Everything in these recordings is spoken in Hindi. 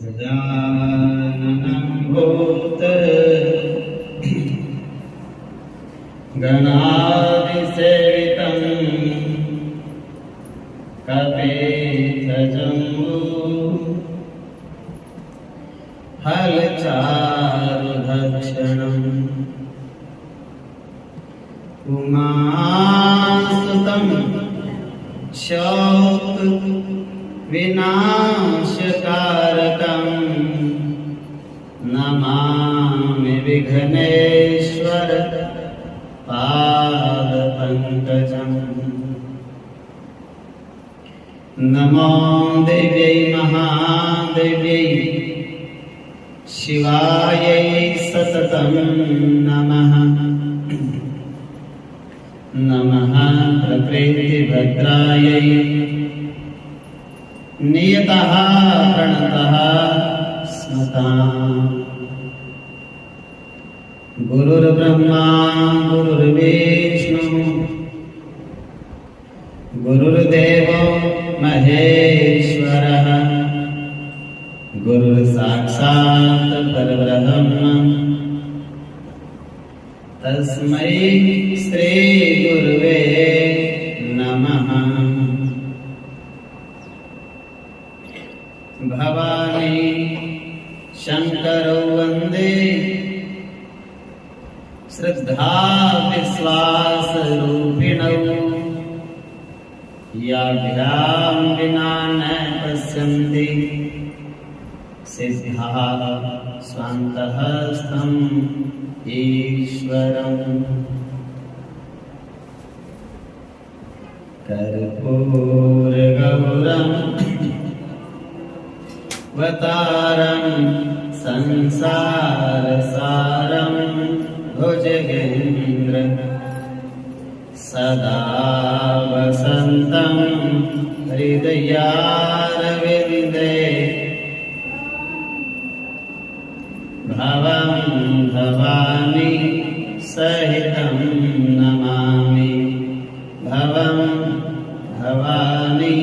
गजाननं भूत गणाधिसेवितं कपिध्वजम्बू फलचारुभक्षणम् उमासुतं शोक विनाशकारकं नमामि विघ्नेश्वर पादपङ्कजम्। नमो देव्यै महादेव्यै शिवायै सततं नमः। नमः प्रकृतिभद्रायै नियतः प्रणतः स्मताम्। गुरुर्ब्रह्मा गुरुर्विष्णु गुरुर्देवो महेश्वरः गुरुर्साक्षात् परब्रह्म तस्मै श्री गुरुवे नमः। भवानी शंकरो वंदे श्रद्धा विश्वास रूपिणौ याभ्यां विना न पश्यन्ति सिद्धा स्वान्तः स्थं ईश्वरम्। कर्पूरगौरम् वतारं संसारसारं भुजगेन्द्र सदा वसन्तं हृदयारविन्दे भवं भवानी सहितं नमामि भवं भवानी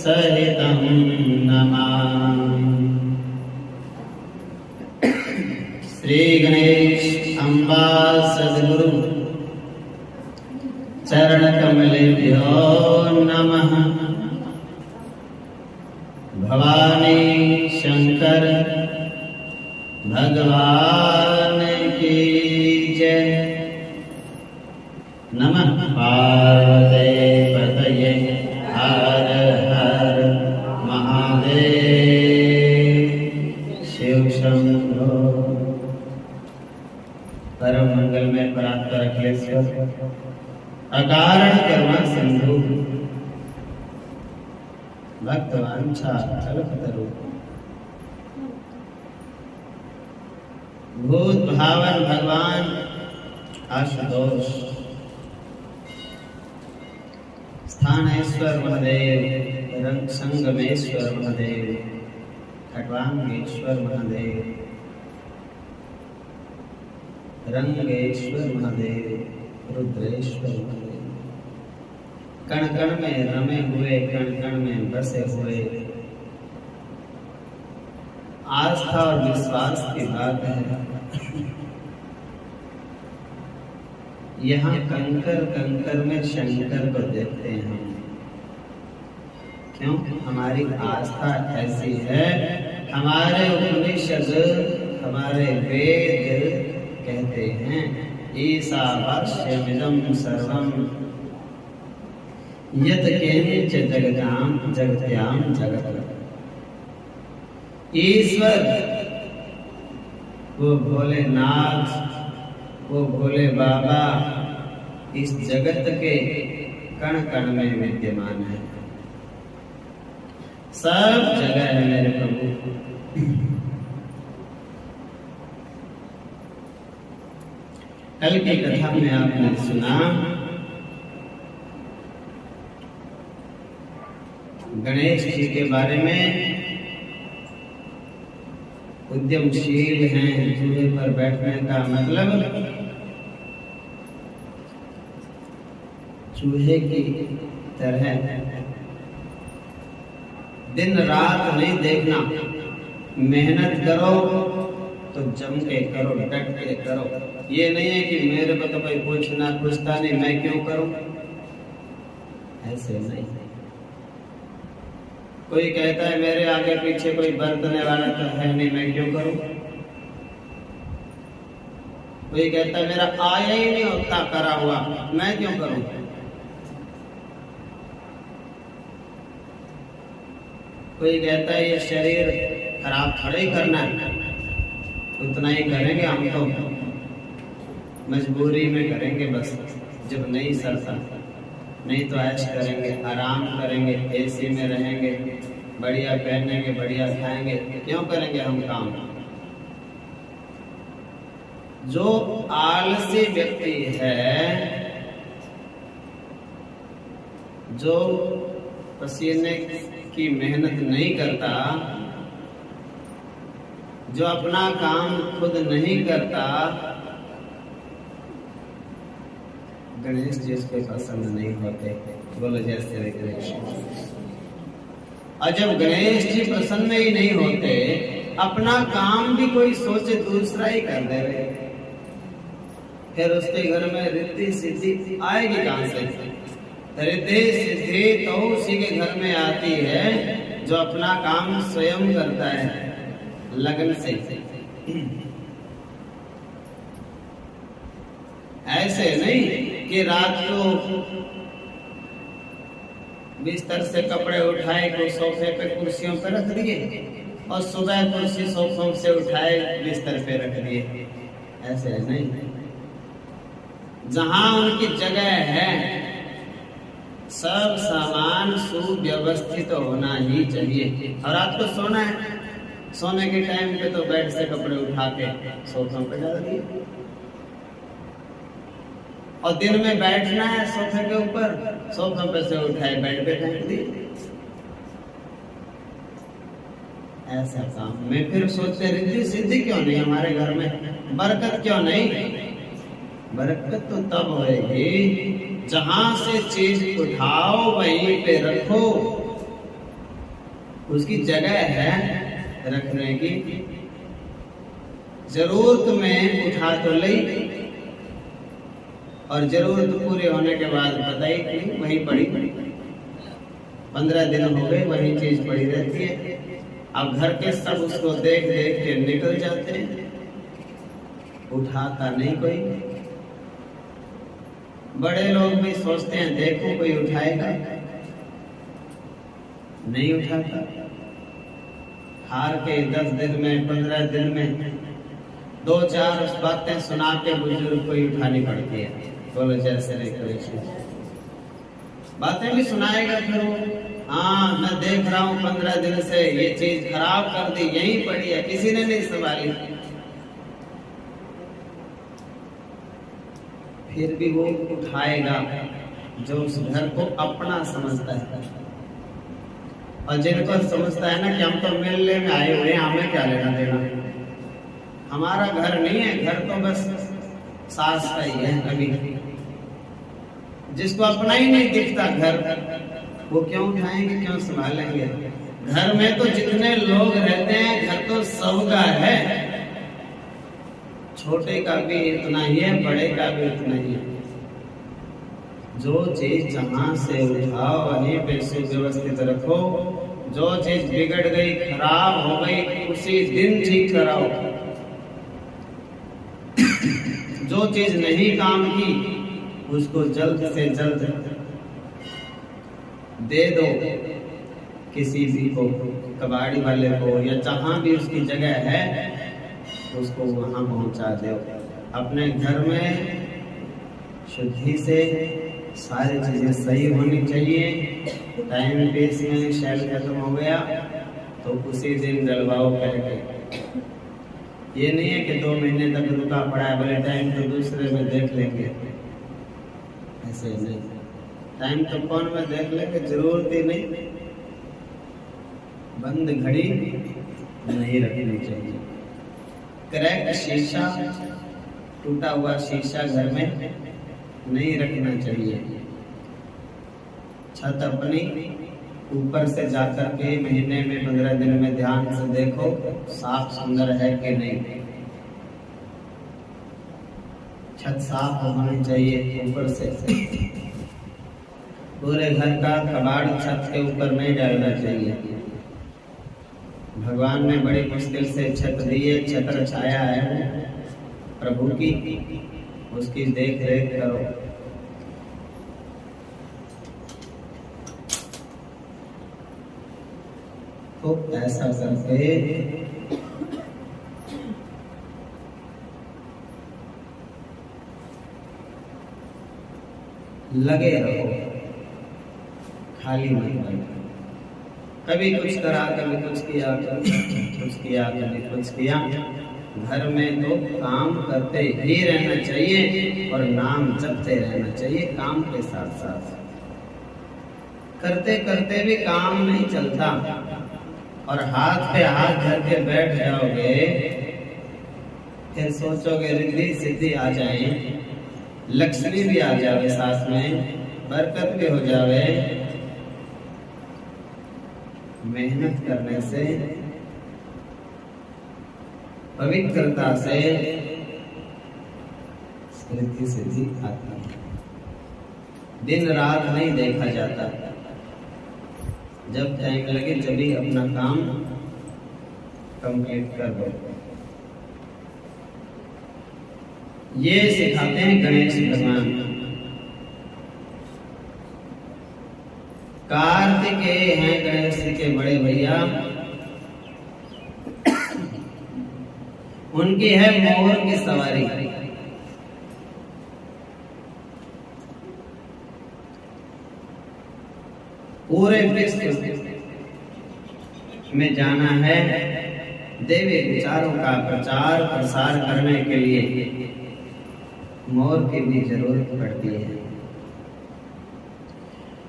सहितं नमामि। श्री गणेश अम्बा सद्गुरु चरणकमलेभ्यो नमः। भवानी शंकर भगवान की जय। नमः पार्वती पतये हर हर महादेव शिव शंभो। परम मंगलमय परात्पर अखिलेश्वर अकारण करुणा सिंधु भक्तवांछा कल्पतरु भूत भावन भगवान आशुतोष स्थानेश्वर महादेव रंग संगमेश्वर महादेव खटवांगेश्वर महादेव रंगेश्वर महादेव रुद्रेश्वर महादेव कण कण में रमे हुए कण कण में बसे हुए आस्था और विश्वास की बात है। यहाँ कंकर कंकर में शंकर को देखते हैं। क्यों? हमारी आस्था ऐसी है। हमारे उपनिषद हमारे वेद कहते हैं ईशावास्यमिदं सर्वं यत् किंच जगत्यां जगत्। ईश्वर वो भोलेनाथ वो भोले बाबा इस जगत के कण कण में विद्यमान है। सब जगह है मेरे प्रभु। कल की कथा में आपने सुना गणेश जी के बारे में उद्यमशील हैं। चूल्हे पर बैठने का मतलब चूहे की तरह दिन रात नहीं देखना, मेहनत करो तो जम के करो, डट के करो। ये नहीं है कि मेरे को तो कोई पूछता नहीं, मैं क्यों करूं, ऐसे नहीं। कोई कहता है मेरे आगे पीछे कोई बरतने वाला तो है नहीं, मैं क्यों करूं। कोई कहता है मेरा आया ही नहीं होता करा हुआ, मैं क्यों करूं। कोई कहता है ये शरीर खराब थोड़ा ही करना है, उतना ही करेंगे हम तो, मजबूरी में करेंगे बस, जब नहीं सरता, नहीं तो ऐश करेंगे, आराम करेंगे, एसी में रहेंगे, बढ़िया पहनेंगे, बढ़िया खाएंगे, क्यों करेंगे हम काम। जो आलसी व्यक्ति है, जो पसीने की मेहनत नहीं करता, जो अपना काम खुद नहीं करता, गणेश जी उसको पसंद नहीं होते। बोलो जय श्री कृष्ण। और जब गणेश जी प्रसन्न ही नहीं होते, अपना काम भी कोई सोचे दूसरा ही कर दे रहे, फिर उसके घर में रिद्धि सिद्धि आएगी कहां से। रिद्धि सिद्धि तो उसी के घर में आती है जो अपना काम स्वयं करता है, लगन से। ऐसे नहीं कि रात को बिस्तर से कपड़े उठाए को सोफे पे कुर्सियों पे रख दिए और सुबह कुर्सी सोफों से उठाए बिस्तर पे रख दिए, ऐसे नहीं। जहां उनकी जगह है सब सामान सुव्यवस्थित होना ही चाहिए। और रात को सोना है, सोने के टाइम पे तो बेड से कपड़े उठा के सोफों पे डाल दिए, और दिन में बैठना है सोफे के ऊपर, सोफे पे से उठाए बेड पे फेंक दिए। ऐसा काम में फिर सोचते रिद्धि सिद्धि क्यों नहीं हमारे घर में, बरकत क्यों नहीं। बरकत तो तब होएगी जहां से चीज उठाओ वहीं पे रखो, उसकी जगह है रखने की। जरूरत में उठा तो ली, और जरूरत पूरी होने के बाद पता ही नहीं वहीं पड़ी, 15 दिन हो गए वही चीज पड़ी रहती है। अब घर के सब उसको देख देख के निकल जाते हैं, उठाता नहीं कोई। बड़े लोग भी सोचते हैं देखो कोई उठाएगा, नहीं उठाता। हार के 10 दिन में 15 दिन में 2-4 बातें सुना के बुजुर्ग को ही उठानी पड़ती है। बोलो जय श्री कृष्ण। बातें भी सुनाएगा फिर वो, हाँ मैं देख रहा हूँ 15 दिन से ये चीज खराब कर दी, यहीं पड़ी है, किसी ने नहीं संभाली। फिर भी वो उठाएगा जो उस घर को अपना समझता है। और जिनको समझता है ना कि हम तो मिलने में आए हुए हैं, हमें क्या लेना देना, हमारा घर नहीं है, घर तो बस सास का ही है। कभी जिसको अपना ही नहीं दिखता घर, वो क्यों उठाएंगे, क्यों संभालेंगे। घर में तो जितने लोग रहते हैं, घर तो सबका है, छोटे का भी इतना ही है, बड़े का भी उतना ही है। जो चीज जहां से उठाओ वहीं पे सुव्यवस्थित रखो। जो चीज बिगड़ गई, खराब हो गई, उसी दिन ठीक कराओ। जो चीज नहीं काम की उसको जल्द से जल्द दे दो किसी भी को, कबाड़ी वाले को, या जहां भी उसकी जगह है उसको वहां पहुंचा दो। अपने घर में शुद्धि से सारी चीजें सही होनी चाहिए। टाइम पेस में शैल खत्म हो गया तो उसी दिन जलवाओ कह के, ये नहीं है कि 2 महीने तक रुका पड़ा है, बोले टाइम तो दूसरे में देख लेंगे, ऐसे नहीं। टाइम तो फोन में देख लेंगे, जरूरत ही नहीं। बंद घड़ी नहीं रखनी चाहिए। क्रैक शीशा, टूटा हुआ शीशा घर में नहीं रखना चाहिए। छत अपनी ऊपर से जाकर के महीने में 15 दिन में ध्यान से देखो साफ सुंदर है कि नहीं। छत साफ होनी चाहिए ऊपर से। पूरे घर का कबाड़ छत के ऊपर नहीं डालना चाहिए। भगवान ने बड़ी मुश्किल से छत दी है, छत्र छाया है प्रभु की, उसकी देख रेख करो। तो ऐसा करके लगे रहो, खाली मत बैठो। कभी कुछ करा, कभी कुछ किया, कभी कुछ किया, कभी कुछ किया। घर में तो काम करते ही रहना चाहिए और नाम जपते रहना चाहिए काम के साथ साथ। करते करते भी काम नहीं चलता और हाथ पे हाथ धर के बैठ जाओगे, फिर सोचोगे रिद्धि सिद्धि आ जाए, लक्ष्मी भी आ जावे, साथ में बरकत भी हो जावे। मेहनत करने से, पवित्रता से रिद्धि सिद्धि आती है। दिन रात नहीं देखा जाता, जब टाइम लगे जब अपना काम कंप्लीट कर दो। ये सिखाते हैं गणेश भगवान। कार्तिकेय हैं गणेश जी के बड़े भैया, उनकी है मोर की सवारी। पूरे विश्व में जाना है, देवी विचारों का प्रचार प्रसार करने के लिए मोर की भी जरूरत पड़ती है।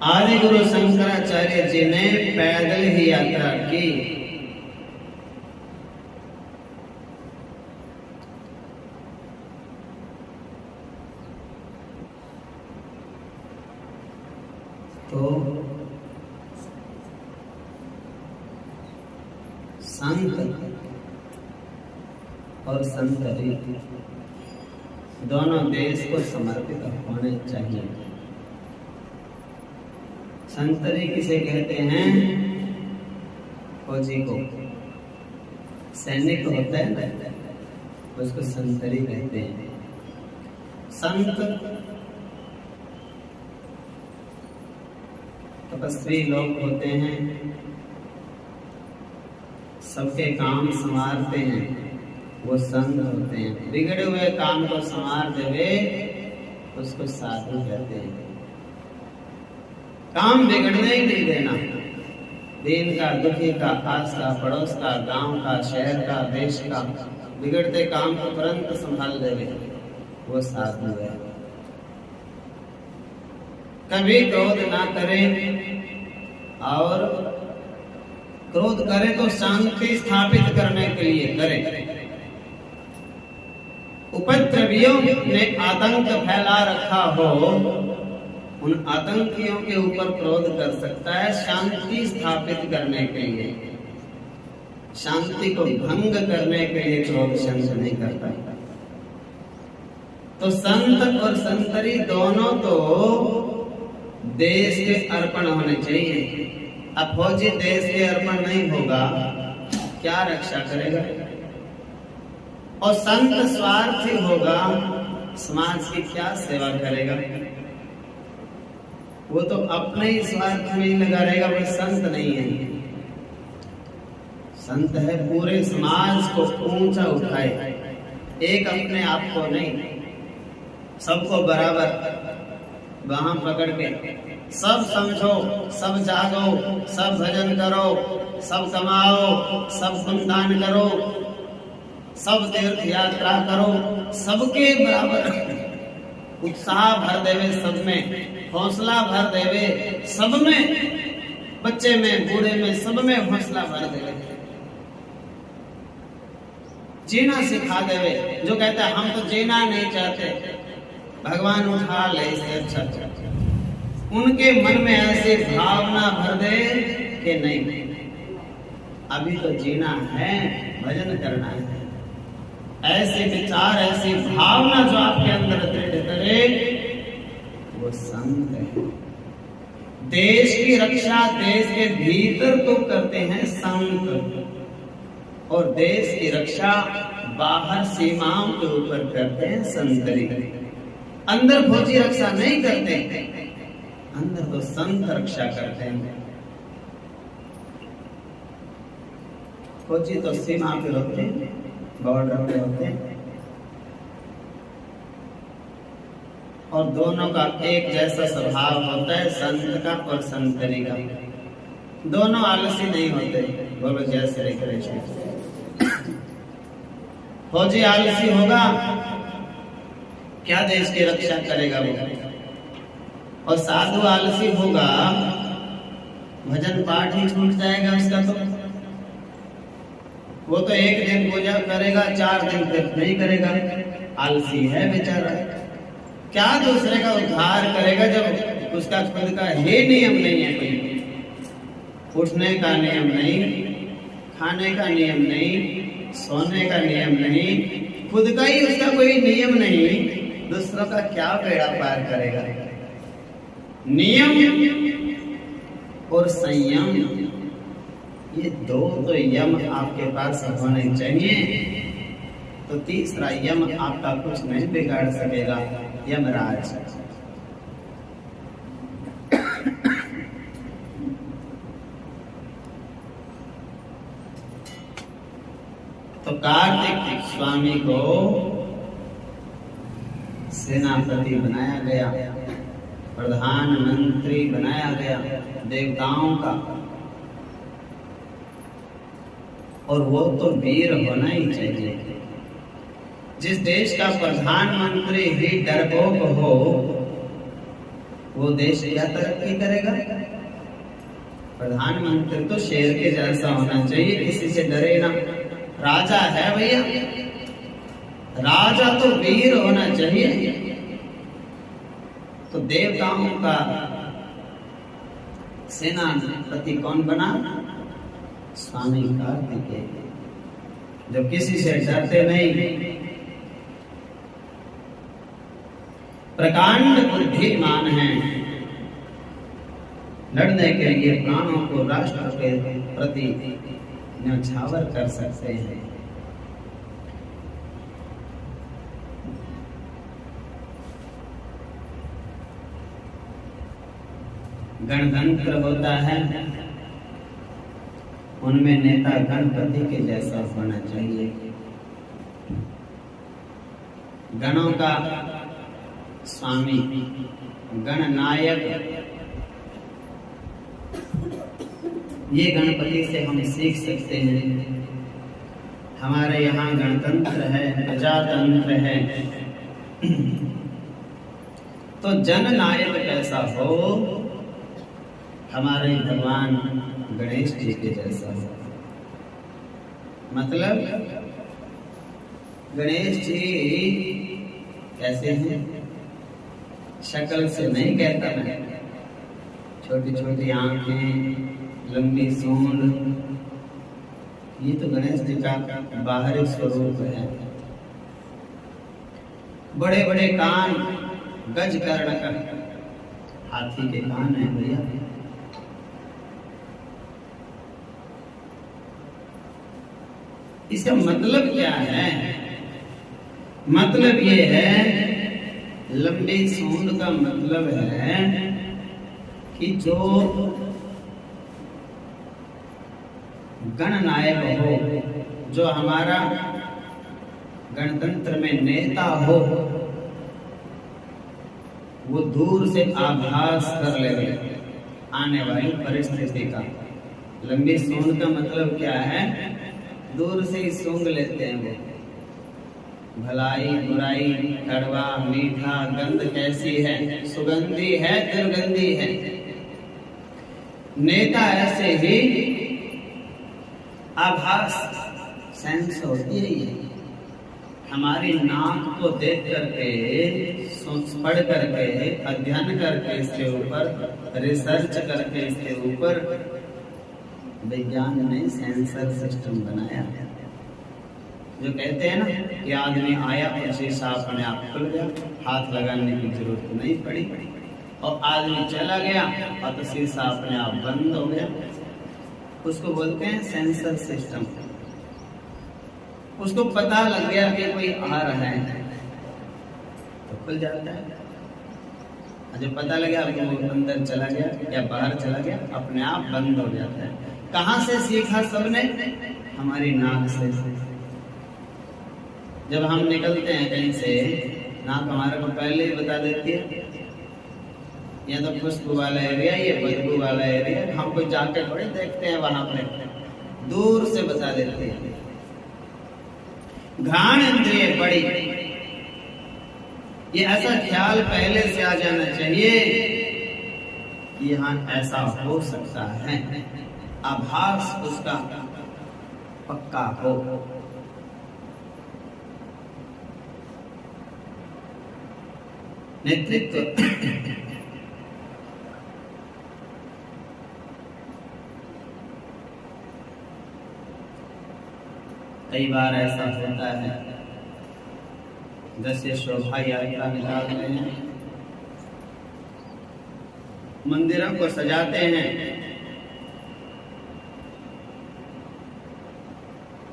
आदि गुरु शंकराचार्य जी ने पैदल ही यात्रा की। तो संत और संतरी दोनों देश को समर्पित होने चाहिए। संतरी किसे कहते हैं? फौजी को, सैनिक होता है ना, उसको संतरी कहते हैं। संत तपस्वी लोग होते हैं, सबके काम संवारते हैं, वो संत होते हैं। बिगड़े हुए काम को संवार देवे उसको साधु कहते हैं। काम बिगड़ने ही नहीं देना। दीन का, दुखी का, आस का, पड़ोस का, गांव का, शहर का, देश का बिगड़ते काम को तुरंत संभाल देवे, वो साधु है। कभी क्रोध ना करें, और क्रोध करे तो शांति स्थापित करने के लिए करे। उपद्रवियों ने आतंक फैला रखा हो, उन आतंकियों के ऊपर क्रोध कर सकता है शांति स्थापित करने के लिए। शांति को भंग करने के लिए क्रोध संत नहीं करता। तो संत और संतरी दोनों तो देश के अर्पण होने चाहिए। अब फौजी देश के अर्पण नहीं होगा, क्या रक्षा करेगा? और संत स्वार्थी होगा, समाज की क्या सेवा करेगा? वो तो अपने ही स्वार्थ में ही लगा रहेगा, वो संत नहीं है। संत है पूरे समाज को ऊंचा उठाए, एक अपने आप को नहीं, सबको बराबर वहां पकड़ के सब समझो, सब जागो, सब भजन करो, सब कमाओ, सब पुण्यदान करो, सब तीर्थ यात्रा करो, सबके बराबर उत्साह भर देवे, सब में हौसला भर देवे, सब में बच्चे में, बूढ़े में, सब में हौसला भर देवे, जीना सिखा देवे। जो कहता है हम तो जीना नहीं चाहते, भगवान उठा ले इससे अच्छा, उनके मन में ऐसी भावना भर दे कि नहीं, अभी तो जीना है, भजन करना है। ऐसे विचार, ऐसी भावना जो आपके अंदर दृढ़ करे, वो संत है। देश की रक्षा देश के भीतर तो करते हैं संत, और देश की रक्षा बाहर सीमाओं के ऊपर करते हैं संतरी। अंदर फौजी रक्षा नहीं करते, अंदर तो संत रक्षा करते हैं। फौजी तो सीमा पे होते हैं, बॉर्डर पे होते हैं, और दोनों का एक जैसा स्वभाव होता है, संत का और संतरी का। दोनों आलसी नहीं होते। बोलो जय श्री कृष्ण। फौजी आलसी होगा, क्या देश की रक्षा करेगा वो? और साधु आलसी होगा, भजन पाठ ही छूट जाएगा उसका। तो वो तो एक दिन पूजा करेगा, 4 दिन फिर नहीं करेगा, आलसी है बेचारा। क्या दूसरे का उद्धार करेगा जब उसका खुद का ही नियम नहीं है? कोई उठने का नियम नहीं, खाने का नियम नहीं, सोने का नियम नहीं, खुद का ही उसका कोई नियम नहीं, दूसरों का क्या बेड़ा पार करेगा? नियम और संयम, ये 2 तो यम आपके पास होने चाहिए, तो तीसरा यम आपका कुछ नहीं बिगाड़ सकेगा, यमराज। तो कार्तिक स्वामी को सेनापति बनाया गया, प्रधानमंत्री बनाया गया देवताओं का, और वो तो वीर होना ही चाहिए। जिस देश का प्रधानमंत्री ही डरपोक हो, वो देश क्या तरक्की करेगा? प्रधानमंत्री तो शेर के जैसा होना चाहिए, किसी से डरे ना। राजा है भैया, राजा तो वीर होना चाहिए। तो देवताओं का सेनापति कौन बना? स्वामी कार्तिकेय, जो किसी से डरते नहीं, प्रकांड बुद्धिमान हैं, लड़ने के लिए प्राणों को राष्ट्र के प्रति न्यौछावर कर सकते हैं। गणतंत्र होता है, उनमें नेता गणपति के जैसा होना चाहिए। गणों का स्वामी, गणनायक, ये गणपति से हम सीख सकते हैं। हमारे यहाँ गणतंत्र है, प्रजातंत्र है, तो जननायक कैसा हो? हमारे भगवान गणेश जी के जैसा हो। मतलब गणेश जी कैसे हैं? शक्ल से नहीं कहता मैं, छोटी छोटी आंखें, लंबी सूंड, ये तो गणेश जी का बाहरी स्वरूप है। बड़े बड़े कान, गज कर्ण का, हाथी के कान है भैया। इसका मतलब क्या है? मतलब ये है, लंबी सूंड का मतलब है कि जो गणनायक हो, जो हमारा गणतंत्र में नेता हो, वो दूर से आभास कर ले आने वाली परिस्थिति का। लंबी सूंड का मतलब क्या है? दूर से ही सूंघ लेते हैं वो, भलाई बुराई, कड़वा मीठा, गंध कैसी है, सुगंधी है दुर्गंधी है, नेता ऐसे ही आभास सेंस होती है। ये हमारी नाक को देख करके, पढ़ करके, अध्ययन करके, इसके ऊपर रिसर्च करके, इसके ऊपर विज्ञान ने सेंसर सिस्टम बनाया। जो कहते हैं ना कि आदमी आया और शीशा अपने आप खुल गया, हाथ लगाने की जरूरत नहीं पड़ी, और आदमी चला गया और तो शीशा अपने आप बंद हो गया। उसको बोलते हैं सेंसर सिस्टम। उसको पता लग गया कि कोई आ रहा है तो खुल जाता है, और जब पता लगा कि वो अंदर चला गया या बाहर चला गया, अपने आप बंद हो जाता है। कहाँ से सीखा सबने? हमारी नाक से। जब हम निकलते हैं कहीं से, नाक हमारे को पहले ही बता देती है, या तो खुशबू वाला एरिया, ये बदबू वाला एरिया। हम कोई जाके थोड़े देखते हैं वहां पे, दूर से बता देती है। घ्राण इंद्रिय बड़ी, ये ऐसा ख्याल पहले से आ जाना चाहिए कि यहाँ ऐसा हो सकता है, आभास उसका पक्का हो। नेतृत्व कई बार ऐसा होता है, जैसे शोभा यात्रा निकाल रहे हैं, मंदिरों को सजाते हैं,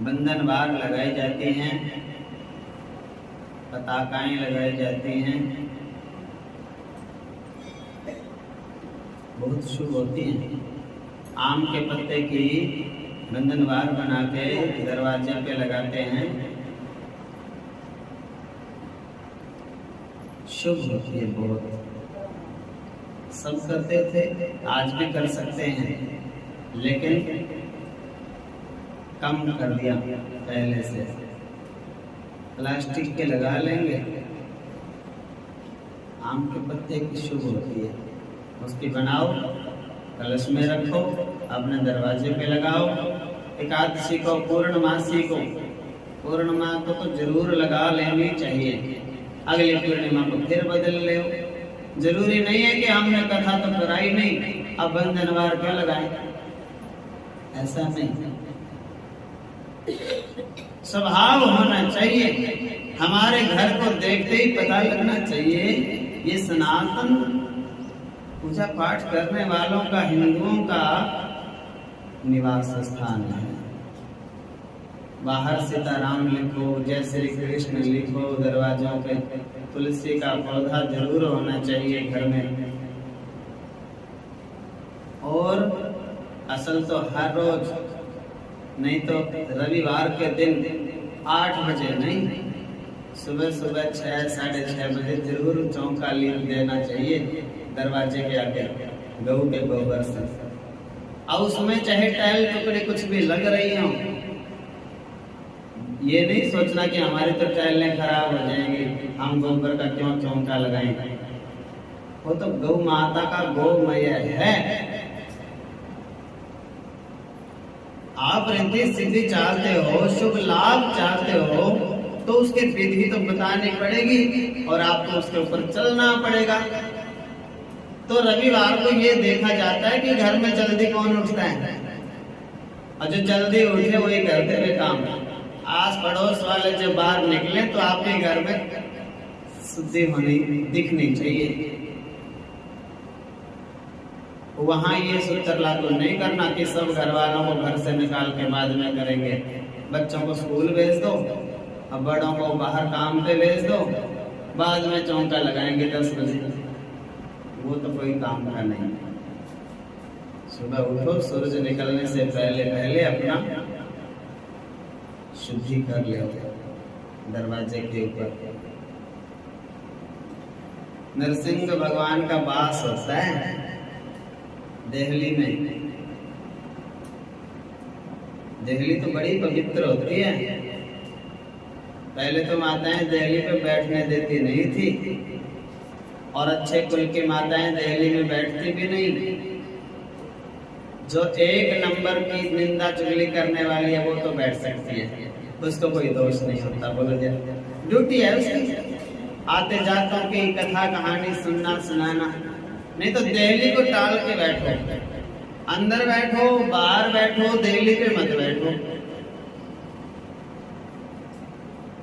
बंधनवार लगाई जाती हैं, पताकाएं लगाई जाती हैं, बहुत शुभ होती हैं। आम के पत्ते की बंधनवार बना के दरवाजे पे लगाते हैं, शुभ होती है बहुत। सब करते थे, आज भी कर सकते हैं, लेकिन कम कर दिया पहले से। प्लास्टिक के लगा लेंगे, आम के पत्ते की शुभ होती है, उसकी बनाओ, कलश में रखो, अपने दरवाजे पे लगाओ। एकादशी को, पूर्णमासी को, पूर्णिमा को तो जरूर लगा लेनी चाहिए, अगली पूर्णिमा को फिर बदल ले। जरूरी नहीं है कि हमने कथा तो कराई नहीं, अब बंधनवार क्यों लगाए, ऐसा नहीं। स्वभाव होना चाहिए, हमारे घर को देखते ही पता लगना चाहिए ये सनातन पूजा पाठ करने वालों का, हिंदुओं का निवास स्थान है। बाहर सीताराम लिखो, जय श्री कृष्ण लिखो, दरवाजों पे तुलसी का पौधा जरूर होना चाहिए घर में। और असल तो हर रोज नहीं तो रविवार के दिन 8 बजे नहीं, सुबह सुबह 6, 6:30 बजे जरूर चौका लीप देना चाहिए दरवाजे के आगे गऊ के गोबर से। और उसमें चाहे टाइल टुकड़े कुछ भी लग रही हो, ये नहीं सोचना कि हमारी तो टाइलें खराब हो जाएंगी, हम गोबर का क्यों चौका लगाएंगे। वो तो गौ माता का गोमय है। आप रिद्धि सिद्धि चाहते हो, शुभ लाभ चाहते हो, तो उसकी विधि तो बतानी पड़ेगी और आपको उसके ऊपर चलना पड़ेगा। तो रविवार को ये देखा जाता है कि घर में जल्दी कौन उठता है, और जो जल्दी उठे वही करते हुए काम। आस पड़ोस वाले जब बाहर निकले तो आपके घर में शुद्धि होनी दिखनी चाहिए। वहां ये सूत्र लागू नहीं करना कि सब घर वालों को घर से निकाल के बाद में करेंगे। बच्चों को स्कूल भेज दो और बड़ों को बाहर काम पे भेज दो, बाद में चौका लगाएंगे 10 बजे। वो तो कोई काम का नहीं। सुबह उठो, सूरज निकलने से पहले पहले अपना शुद्धि कर ले दरवाजे के ऊपर। नरसिंह भगवान का वास होता है देहली में। देहली तो बड़ी पवित्र होती है। पहले तो माताएं देहली पे बैठने देती नहीं थी, और अच्छे कुल की माताएं देहली में बैठती भी नहीं। जो एक नंबर की निंदा चुगली करने वाली है वो तो बैठ सकती है, उसको कोई दोष नहीं होता। बोलो जी, ड्यूटी है उसकी, आते जातों की कथा कहानी सुनना सुनाना। नहीं तो दिल्ली को टाल के बैठो, अंदर बैठो बाहर बैठो, दिल्ली पे मत बैठो।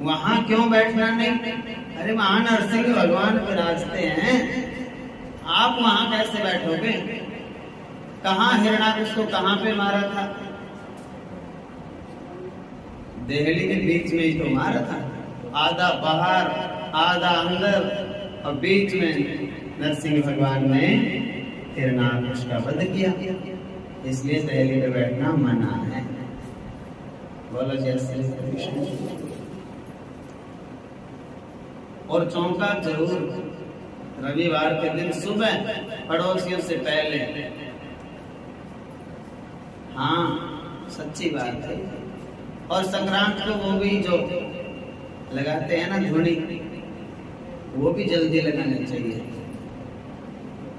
वहां क्यों बैठना नहीं? अरे वहां नरसिंह भगवान विराजते हैं, आप वहां कैसे बैठोगे? कहाँ हिरणाकुश को कहाँ पे मारा था? दिल्ली के बीच में ही तो मारा था, आधा बाहर आधा अंदर, और बीच में नरसिंह भगवान ने हिरणाकुश का वध किया। इसलिए दिल्ली पे बैठना मना है। बोलो जय श्री कृष्ण। और चौका जरूर रविवार के दिन सुबह पड़ोसियों से पहले। हाँ सच्ची बात है। और संक्रांत को वो भी जो लगाते हैं ना धुनी, वो भी जल्दी लगानी चाहिए।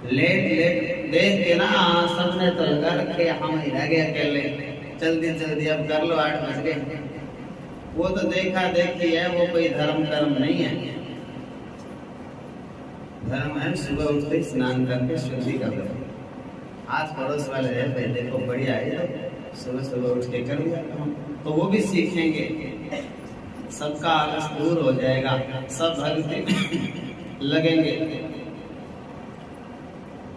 लेट लेट देख के ना सबने तो लगा रखे, हम ही रह गए अकेले, जल्दी जल्दी अब कर लो, 8 बज गए। वो तो देखा देखी है, वो कोई धर्म कर्म नहीं है। धर्म है सुबह उठते ही स्नान करके शुद्धि कर लो। आज पड़ोस वाले है भाई देखो बढ़िया है, तो सुबह सुबह उठ के कर लिया तो वो भी सीखेंगे, सबका आलस दूर हो जाएगा, सब भक्ति लगेंगे।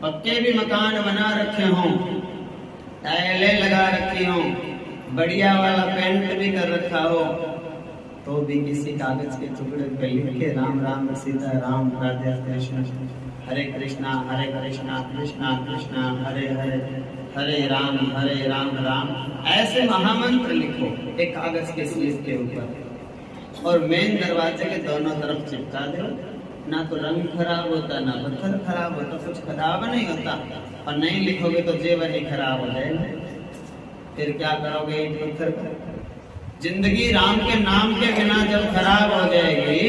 पक्के भी मकान बना रखे हों, टाइलें लगा रखी हों, बढ़िया वाला पेंट भी कर रखा हो, तो भी किसी कागज के टुकड़े पे लिखे राम राम सीता राम राधे कृष्ण हरे कृष्णा कृष्णा कृष्णा हरे हरे, हरे राम राम, ऐसे महामंत्र लिखो एक कागज के स्लिप के ऊपर, और मेन दरवाजे के दोनों तरफ चिपका दो। ना तो रंग खराब होता, ना पत्थर खराब होता, कुछ खराब नहीं होता। और नहीं लिखोगे तो जेवर ही खराब हो जाएगा, फिर क्या करोगे? ईंट पत्थर का जिंदगी राम के नाम के बिना जब खराब हो जाएगी,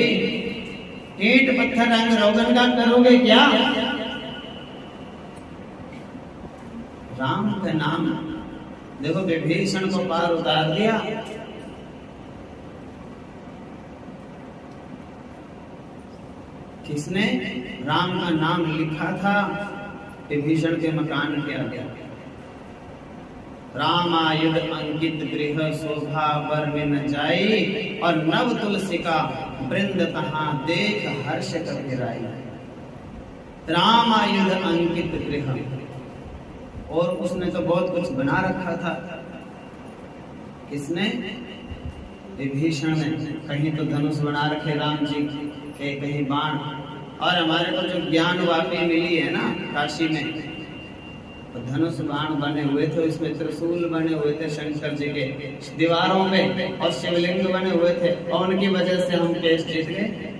ईंट पत्थर रंग रोगन का करोगे क्या? राम का नाम देखो, विभीषण को पार उतार दिया। किसने? राम का नाम लिखा था विभीषण के मकान के आगे। रामायुध अंकित गृह शोभा वर में न जाई, और नव तुलसी का वृंद तहां देख हर्ष कर गिराई। रामायुध अंकित गृह, और उसने तो बहुत कुछ बना रखा था। किसने? विभीषण ने। कहीं तो धनुष बना रखे राम जी के, कहीं बाण। और हमारे को जो ज्ञान वापी मिली है ना काशी में, तो धनुष बाण बने हुए थे, उसमें त्रिशूल बने हुए थे शंकर जी के दीवारों पे, और शिवलिंग बने हुए थे, और उनकी वजह से हम केस जीत गए।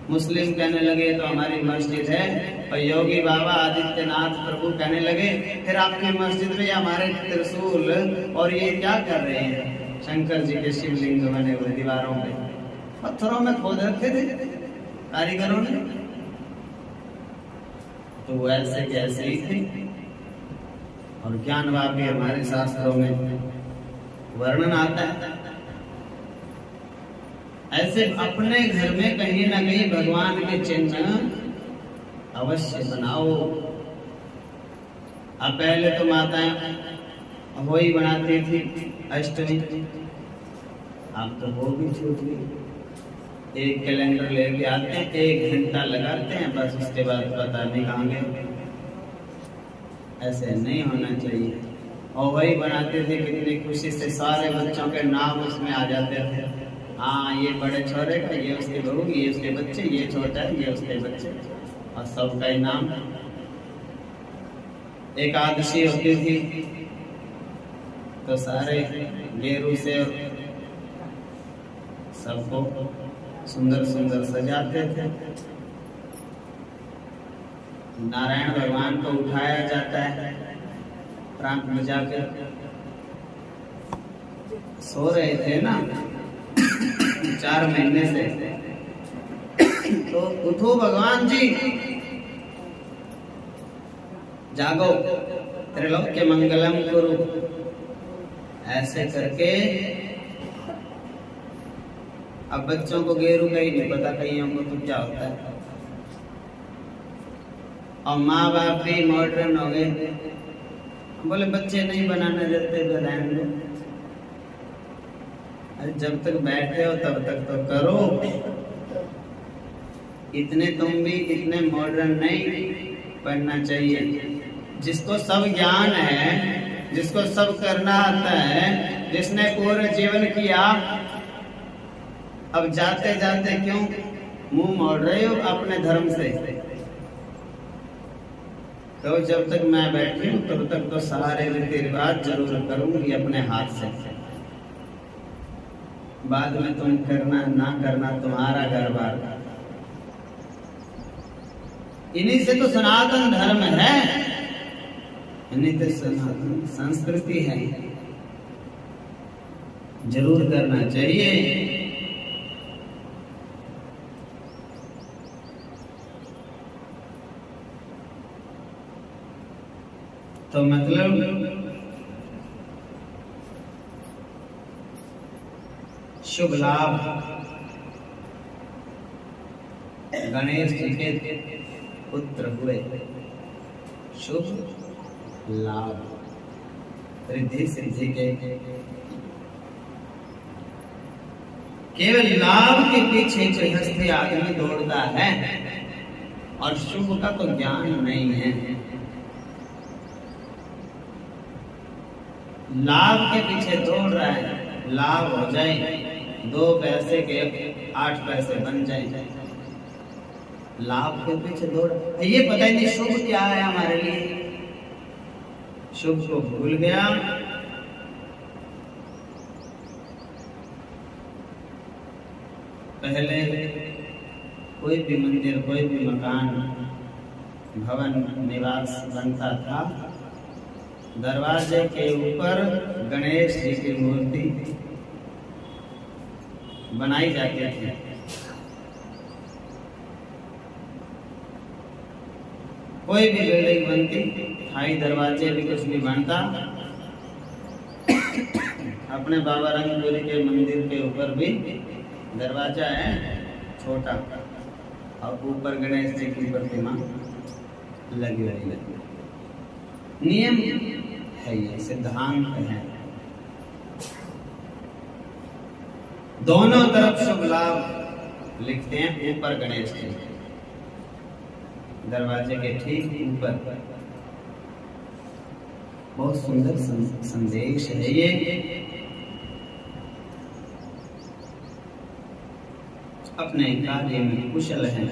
मुस्लिम कहने लगे तो हमारी मस्जिद है, और योगी बाबा आदित्यनाथ प्रभु कहने लगे फिर आपकी मस्जिद में हमारे त्रिशूल और ये क्या कर रहे हैं? शंकर जी के शिवलिंग बने हुए दीवारों पे पत्थरों में खोद रखे थे कारीगरों ने। तो वैसे कैसे ही थे। और ज्ञानवापी हमारे शास्त्रों में वर्णन आता है। ऐसे अपने घर में कहीं ना कहीं भगवान के चिन्ह अवश्य बनाओ। अब पहले तो माताएं वही बनाती थी अष्टमी, अब तो वो भी छूट गई। एक कैलेंडर लेके आते हैं, 1 घंटा लगाते हैं, बस उसके बाद पता नहीं कहाँ गए। ऐसे नहीं होना चाहिए। और वही बनाते थे, कितनी खुशी से सारे बच्चों के नाम उसमें आ जाते थे। हाँ ये बड़े छोरे का, ये उसके बहू, ये उसके बच्चे, ये छोटा है, ये उसके बच्चे, और सबका ही नाम। एकादशी होती थी तो सारे गेरू से सबको सुंदर सुंदर सजाते थे। नारायण भगवान को उठाया जाता है, प्रांत बजा के। सो रहे थे ना 4 महीने से, तो उठो भगवान जी। जागो, त्रैलोक्य मंगलम कुरु, ऐसे करके। अब बच्चों को गेरू का ही नहीं पता कईयों को तो क्या होता है, और माँ बाप भी मॉडर्न हो गए, बोले बच्चे नहीं बनाने देते तो रहने दो। अरे जब तक बैठे हो तब तक तो करो, इतने तुम भी इतने मॉडर्न नहीं बनना चाहिए। जिसको सब ज्ञान है, जिसको सब करना आता है, जिसने पूर्ण जीवन किया, अब जाते जाते क्यों मुंह मोड़ रहे हो अपने धर्म से? तो जब तक मैं बैठी हूं तब तक तो सारे रीति रिवाज जरूर करूंगी अपने हाथ से, बाद में तुम करना ना करना तुम्हारा घर बार। इन्हीं से तो सनातन धर्म है, इन्हीं से सनातन संस्कृति है, जरूर करना चाहिए। तो मतलब शुभ लाभ गणेश जी के पुत्र हुए, शुभ लाभ रिद्धि सिद्धि के। केवल लाभ के पीछे गृहस्थी आदमी दौड़ता है और शुभ का तो ज्ञान नहीं है। लाभ के पीछे दौड़ रहा है, लाभ हो जाए, 2 पैसे के 8 पैसे बन जाए, लाभ के पीछे दौड़। ये पता ही नहीं शुभ क्या है हमारे लिए, शुभ को भूल गया। पहले कोई भी मंदिर, कोई भी मकान, भवन, निवास बनता था, दरवाजे के ऊपर गणेश जी की मूर्ति बनाई जाती थी। कोई भी बिल्डिंग बनती, थाई दरवाजे भी कुछ भी बनता, अपने बाबा रंगपुरी के मंदिर के ऊपर भी दरवाजा है छोटा, और ऊपर गणेश जी की प्रतिमा लगी हुई है। नियम है, ये सिद्धांत है। दोनों तरफ शुभ लाभ लिखते हैं, ऊपर गणेश जी, दरवाजे के ठीक ऊपर। बहुत सुंदर संदेश है ये। अपने कार्य में कुशल है।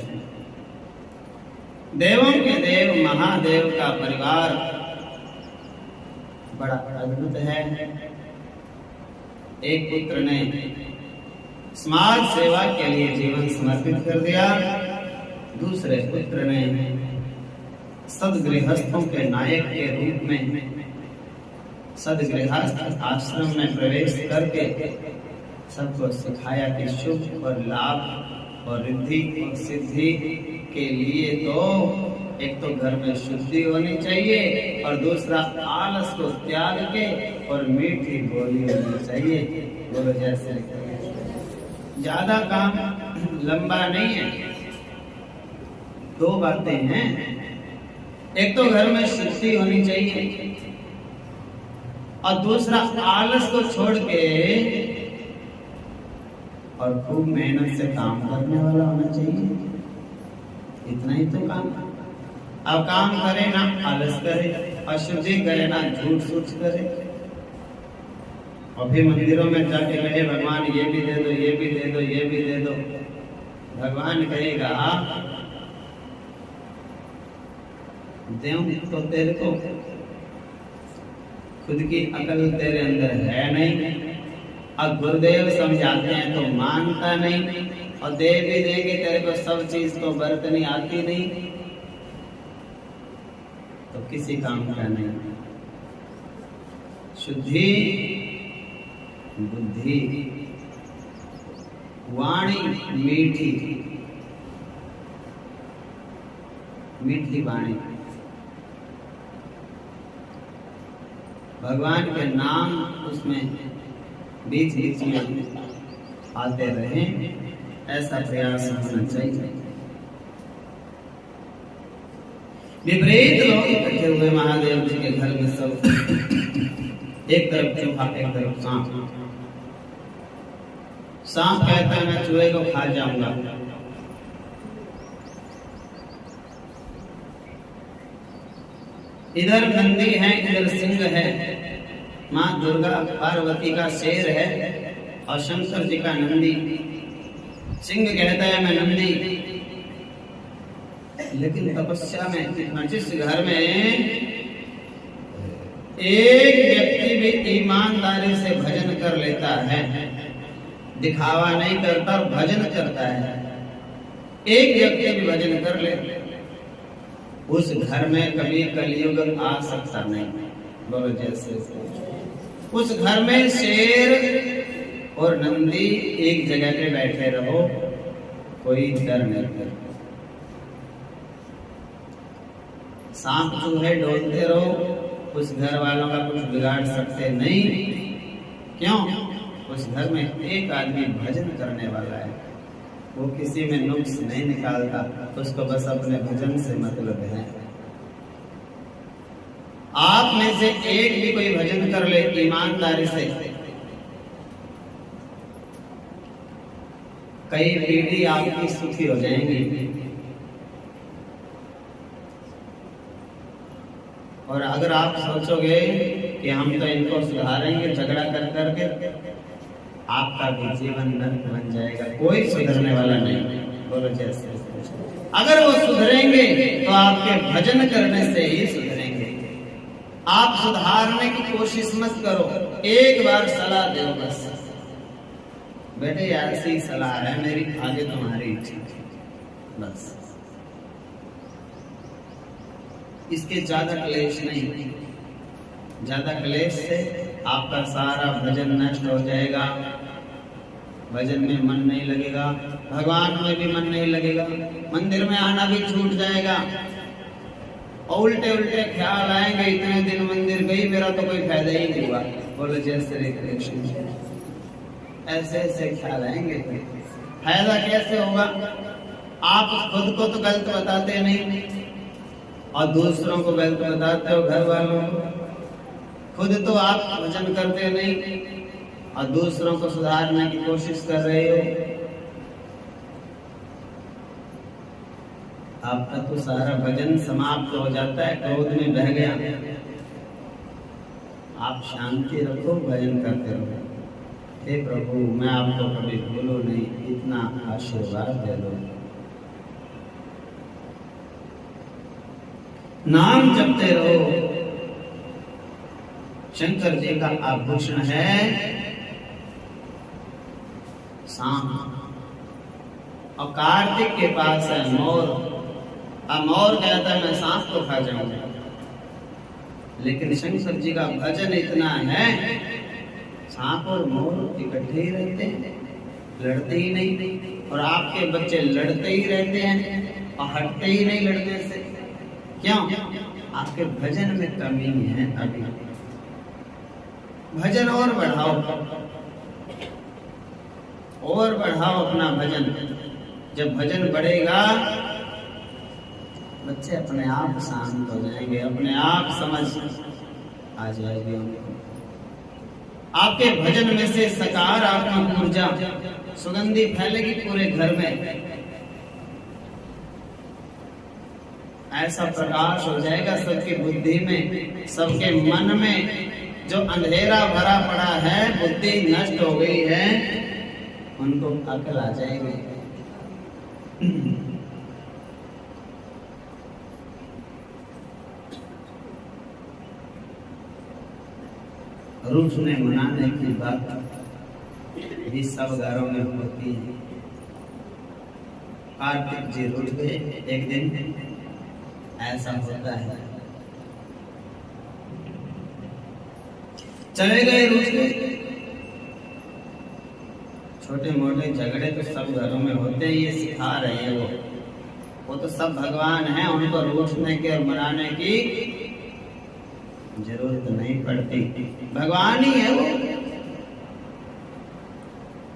देवों के देव महादेव का परिवार बड़ा अद्भुत है। एक पुत्र ने समाज सेवा के लिए जीवन समर्पित कर दिया, दूसरे पुत्र ने सदगृहस्थों के नायक के रूप में सदगृहस्थ आश्रम में प्रवेश करके सबको सिखाया कि शुभ और लाभ और रिद्धि और सिद्धि के लिए तो एक तो घर में शुद्धि होनी चाहिए, और दूसरा आलस को त्याग के और मीठी बोली होनी चाहिए। बोलो जैसे। ज्यादा काम लंबा नहीं है, 2 बातें हैं। एक तो घर में शुद्धि होनी चाहिए, और दूसरा आलस को छोड़ के और खूब मेहनत से काम करने वाला होना चाहिए। इतना ही तो काम। अब काम करे ना आलस करे, अशुद्धि करे ना झूठ सूच करे, और फिर मंदिरों में जाके कहे भगवान ये भी दे दो, ये भी दे दो, ये भी दे दो। भगवान कहेगा देव तो तेरे को खुद की अकल तेरे अंदर है नहीं, अब गुरुदेव समझाते हैं तो मानता नहीं, और दे भी देंगे तेरे को सब चीज तो बरतनी आती नहीं, तो किसी काम का नहीं। शुद्धि, बुद्धि, वाणी मीठी, मीठी वाणी, भगवान के नाम उसमें बीच बीच में आते रहे, ऐसा प्रयास होना चाहिए। विपरीत लोग इकट्ठे हुए महादेव जी के घर में, सब एक तरफ चूहा एक तरफ सांप। सांप कहता है मैं चूहे को खा जाऊंगा, इधर नंदी है इधर सिंह है, माँ दुर्गा पार्वती का शेर है और शंकर जी का नंदी। सिंह कहता है मैं नंदी, लेकिन तपस्या में जिस घर में एक व्यक्ति भी ईमानदारी से भजन कर लेता है, दिखावा नहीं करता और भजन करता है, एक व्यक्ति भी भजन कर ले, उस घर में कभी कलयुग आ सकता नहीं। बोलो जैसे उस घर में शेर और नंदी एक जगह पे बैठे रहो, कोई डर नहीं कर। सांप चूहे डोलते रहो, उस घर वालों का कुछ बिगाड़ सकते नहीं। क्यों? उस घर में एक आदमी भजन करने वाला है, वो किसी में नुक्स नहीं निकालता, उसको बस अपने भजन से मतलब है। आप में से एक भी कोई भजन कर ले ईमानदारी से, कई पीढ़ी आपकी सुखी हो जाएंगी। और अगर आप सोचोगे कि हम तो इनको सुधारेंगे झगड़ा कर करके, आपका भी जीवन नरक बन जाएगा, कोई सुधरने वाला नहीं। बोलो जैसे अगर वो सुधरेंगे तो आपके भजन करने से ही सुधरेंगे। आप सुधारने की कोशिश मत करो, एक बार सलाह दो बस, बेटे ऐसी सलाह है मेरी, आगे तुम्हारी इच्छा, बस। इसके ज्यादा क्लेश नहीं, ज्यादा क्लेश से आपका सारा भजन नष्ट हो जाएगा, भजन में मन नहीं लगेगा, भगवान में भी मन नहीं लगेगा, मंदिर में आना भी छूट जाएगा, और उल्टे उल्टे ख्याल आएंगे, इतने दिन मंदिर गई मेरा तो कोई फायदा ही नहीं हुआ। बोलो जय श्री कृष्ण। ऐसे ऐसे ख्याल आएंगे, फायदा कैसे होगा? आप खुद को तो गलत बताते नहीं और दूसरों को गलत बताते हो, घर वालों को। खुद तो आप भजन करते नहीं और दूसरों को सुधारने की कोशिश कर रहे हो। आपका तो सारा भजन समाप्त हो जाता है, क्रोध में बह गया। आप शांति रखो, भजन करते रहो। हे प्रभु, मैं आपको कभी भूलूं नहीं, इतना आशीर्वाद दे दो। नाम जपते रहो। शंकर जी का आभूषण है सांप, और कार्तिक के पास है मोर। अब मोर कहता है मैं सांप को खा जाऊंगा, लेकिन शंकर जी का भजन इतना है, सांप और मोर इकट्ठे ही रहते हैं, लड़ते ही नहीं। और आपके बच्चे लड़ते ही रहते हैं और हटते ही नहीं लड़ने से। क्यों? आपके भजन में कमी है। अभी भजन और बढ़ाओ, और बढ़ाओ अपना भजन। जब भजन बढ़ेगा, बच्चे अपने आप शांत हो जाएंगे, अपने आप समझ आ जाएगी उनको। आपके भजन में से सकारात्मक ऊर्जा सुगंधी फैलेगी पूरे घर में, ऐसा प्रकाश हो जाएगा सबकी बुद्धि में, सबके मन में। जो अंधेरा भरा पड़ा है, बुद्धि नष्ट हो गई है, उनको अकल आ जाएगी। रूठने मनाने की बात भी सब घरों में होती है। कार्तिक जी रूठ गए एक दिन, ऐसा होता है। चले गए रूठ गए। छोटे मोटे झगड़े तो सब घरों में होते हैं, ये सिखा रहे हैं वो तो सब भगवान हैं, उनको रूठने के और मनाने की जरूरत नहीं पड़ती, भगवान ही है वो।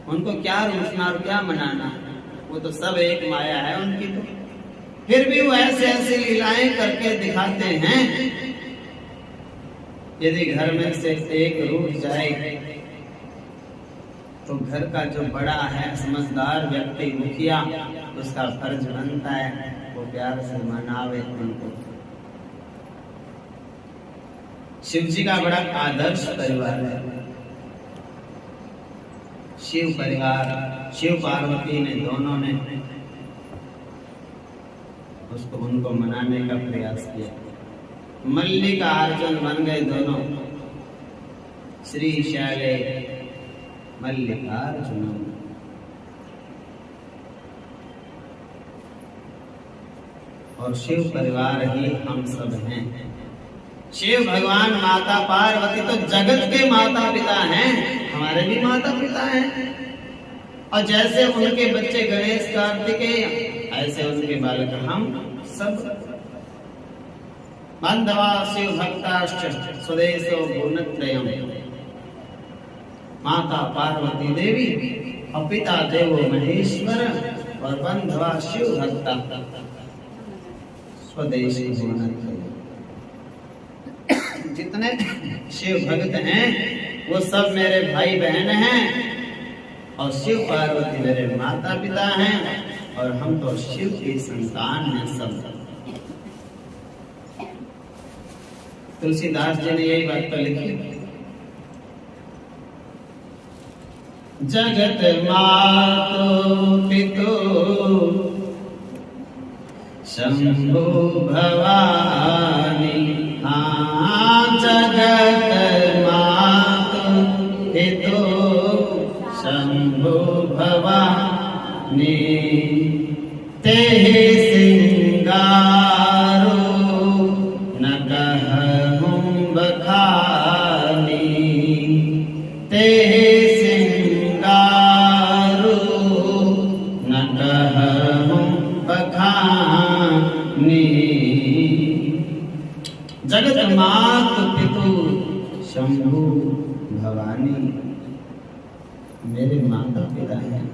उनको क्या रूठना और क्या मनाना, वो तो सब एक माया है उनकी। तो फिर भी वो ऐसे ऐसे लीलाएं करके दिखाते हैं। यदि घर में से एक रूठ जाए तो घर का जो बड़ा है समझदार व्यक्ति, मुखिया, उसका फर्ज बनता है वो प्यार से मनावे उनको। शिव जी का बड़ा आदर्श परिवार है। शिव परिवार, शिव पार्वती ने दोनों ने उसको उनको मनाने का प्रयास किया। मल्लिका अर्जुन बन गए दोनों, श्री शैले मल्लिकार्जुन। और शिव परिवार ही हम सब हैं। शिव भगवान, माता पार्वती तो जगत के माता पिता हैं, हमारे भी माता पिता हैं। और जैसे उनके बच्चे गणेश कार्तिकेय, ऐसे उनके बालक हम सब। बांधवा शिव भक्ताश्च स्वदेशो भुवनत्रयम्। माता पार्वती देवी और पिता देवो महेश्वर और बंधवा शिव भक्ता स्वदेशी भुवनत्रयम्। जितने शिव भक्त हैं वो सब मेरे भाई बहन हैं, और शिव पार्वती मेरे माता पिता हैं, और हम तो शिव की संतान हैं सब। तुलसीदास जी ने यही बात तो लिखी। जगत मातो पितो शंभु भवानी। हाँ, जगत मातो पितो शंभु भवानी। तेहि सिंगारो न कहूँ बखानी। तेहि सिंगारो न कहूँ बखानी। जगत मात पितु शंभु भवानी। मेरे माता पिता हैं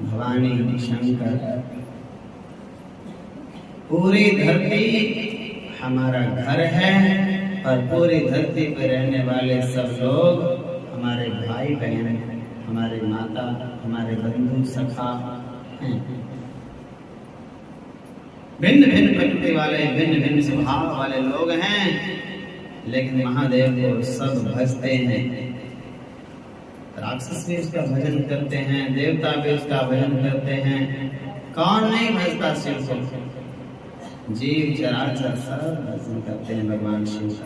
भवानी शंकर। पूरी धरती हमारा घर है, और पूरी धरती पर रहने वाले सब लोग हमारे भाई बहन, हमारे माता, हमारे बंधु सखा हैं। भिन्न भिन्न प्रकृति वाले, भिन्न भिन्न स्वभाव वाले लोग हैं, लेकिन महादेव को सब भजते हैं। राक्षस भी उसका भजन करते हैं, देवता भी उसका भजन करते हैं। कौन नहीं भजता शिव को? जीव चराचर सब भजन करते हैं भगवान शिव का।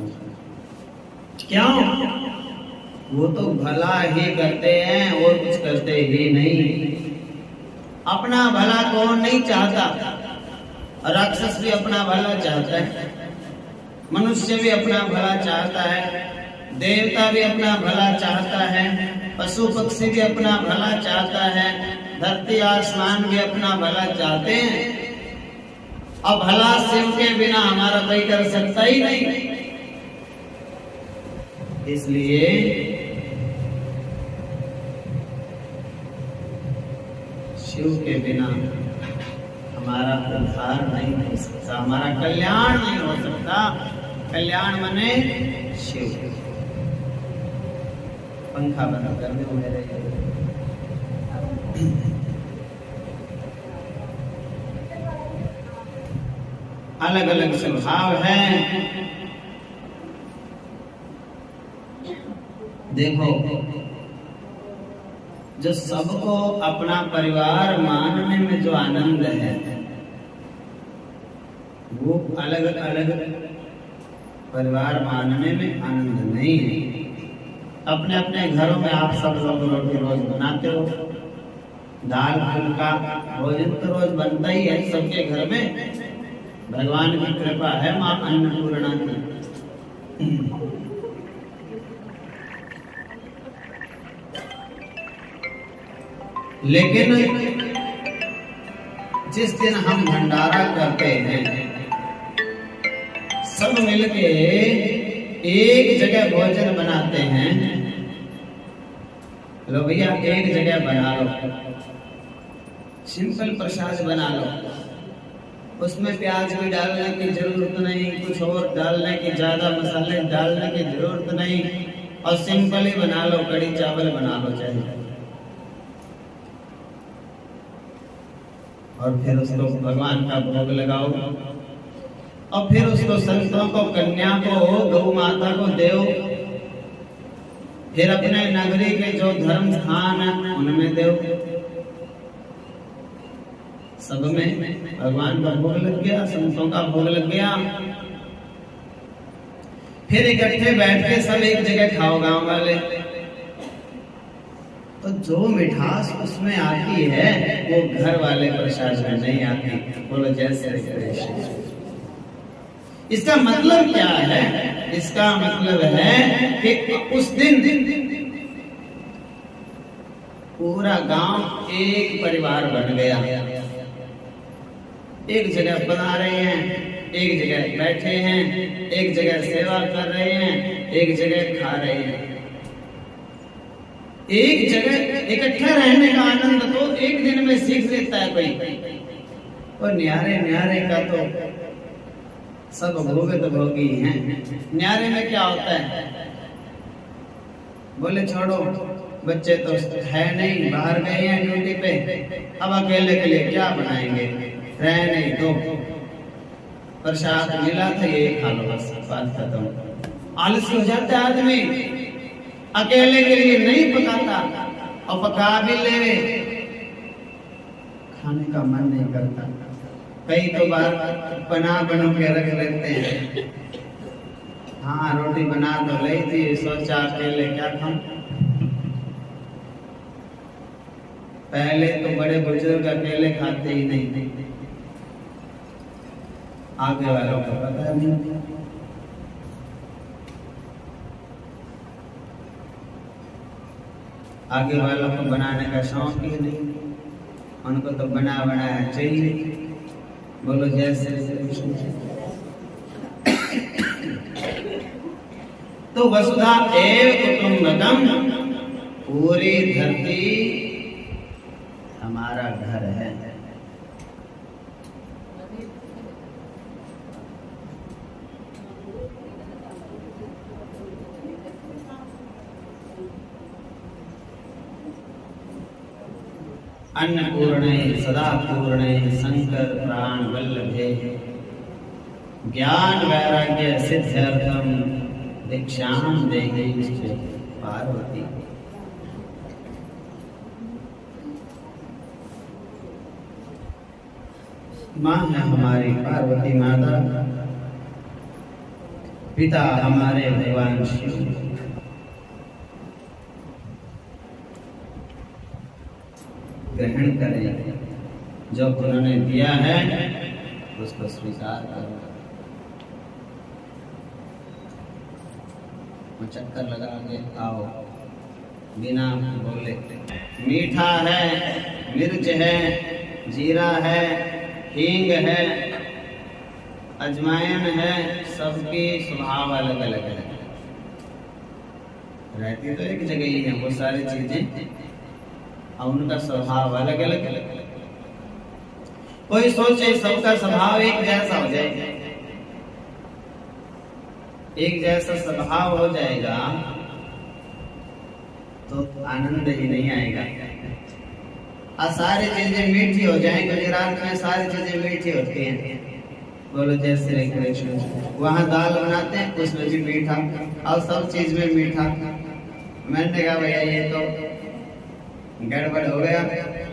क्यों? वो तो भला ही करते हैं और कुछ करते ही नहीं। अपना भला कौन नहीं चाहता? राक्षस भी अपना भला चाहता है, मनुष्य भी अपना भला चाहता है, देवता भी अपना भला चाहता है, पशु पक्षी भी अपना भला चाहता है, धरती आसमान भी अपना भला चाहते हैं। अब भला शिव के बिना हमारा कोई कर सकता ही नहीं। इसलिए शिव के बिना हमारा उद्धार नहीं हो सकता, हमारा कल्याण नहीं हो सकता। कल्याण माने शिव। पंखा बंद कर दो मेरे। अलग अलग स्वभाव है। देखो, जो सबको अपना परिवार मानने में जो आनंद है, वो अलग अलग परिवार मानने में आनंद नहीं है। अपने अपने घरों में आप सब लोग रोटी रोज बनाते हो, दाल फुल्का भोजन तो रोज बनता ही है सबके घर में। भगवान की कृपा है माँ अन्नपूर्णा की। लेकिन जिस दिन हम भंडारा करते हैं, सब मिलके एक जगह भोजन बनाते हैं, लो भैया एक जगह बना लो, सिंपल प्रसाद बना लो, उसमें प्याज भी डालने की जरूरत नहीं, कुछ और डालने की, ज्यादा मसाले डालने की जरूरत नहीं, और सिंपल ही बना लो, कड़ी चावल बना लो चाहिए, और फिर उसको भगवान का भोग लगाओ, और फिर उसको संतों को, कन्या को, गौ माता को देओ, फिर अपने नगरी के जो धर्म स्थान है उनमें देओ। सब में भगवान का भोग लग गया, संतों का भोग लग गया, फिर इकट्ठे बैठ के सब एक जगह खाओ गांव वाले। तो जो मिठास उसमें आती है वो घर वाले प्रसाद में नहीं आती। बोलो जय श्री कृष्ण। इसका मतलब क्या है? इसका मतलब है कि उस दिन पूरा गांव एक परिवार बन गया, एक जगह बना रहे हैं, एक जगह बैठे हैं, एक जगह सेवा कर रहे हैं, एक जगह खा रहे हैं। एक जगह इकट्ठा रहने का आनंद तो एक दिन में सीख लेता है कोई, और न्यारे न्यारे का तो सब भोगे तो भोगी हैं। न्यारे में क्या होता है? बोले छोड़ो, बच्चे तो है नहीं, बाहर गए हैं ड्यूटी पे, अब अकेले के लिए क्या बनाएंगे, रह नहीं तो प्रसाद मिला था ये खा लो, बस बात खत्म। आलसी हो जाता है आदमी, अकेले के लिए नहीं पकाता, और पका भी ले खाने का मन नहीं करता। कई तो बार बना के रख लेते हैं, हाँ रोटी बना तो ली थी, सोचा अकेले क्या खाऊं। पहले तो बड़े बुजुर्ग अकेले खाते ही नहीं, आगे वालों को पता नहीं। आगे वालों को बनाने का शौक ही नहीं, उनको तो बना बनाया चाहिए। बोलो जय श्री कृष्ण। तो वसुधा एव कुटुंबकम, पूरी धरती हमारा घर है। अन्नपूर्णे सदा पूर्णे शंकर प्राण वल्लभे, ज्ञान वैराग्य सिद्ध्यर्थम दीक्षां देहि पार्वती। माँ है हमारी पार्वती माता, पिता हमारे भगवान शिव। ग्रहण करें, जो उन्होंने दिया है उसको स्वीकार करो। चक्कर लगा के आओ बिना बोले। मीठा है, मिर्च है, जीरा है, हींग है, अजवाइन है, सबकी स्वभाव अलग अलग है। रहती तो एक जगह ही है वो सारी चीजें, और उनका स्वभाव अलग अलग अलग। कोई सोचे सबका स्वभाव एक जैसा हो जाए, एक जैसा स्वभाव हो जाएगा तो आनंद ही नहीं आएगा। और सारी चीजें मीठी हो जाए, गुजरात में सारी चीजें मीठी होती हैं। बोलो जय श्री कृष्ण। वहाँ दाल बनाते हैं उसमें भी मीठा, और सब चीज में मीठा। मैंने कहा भैया ये तो गड़बड़ हो गया,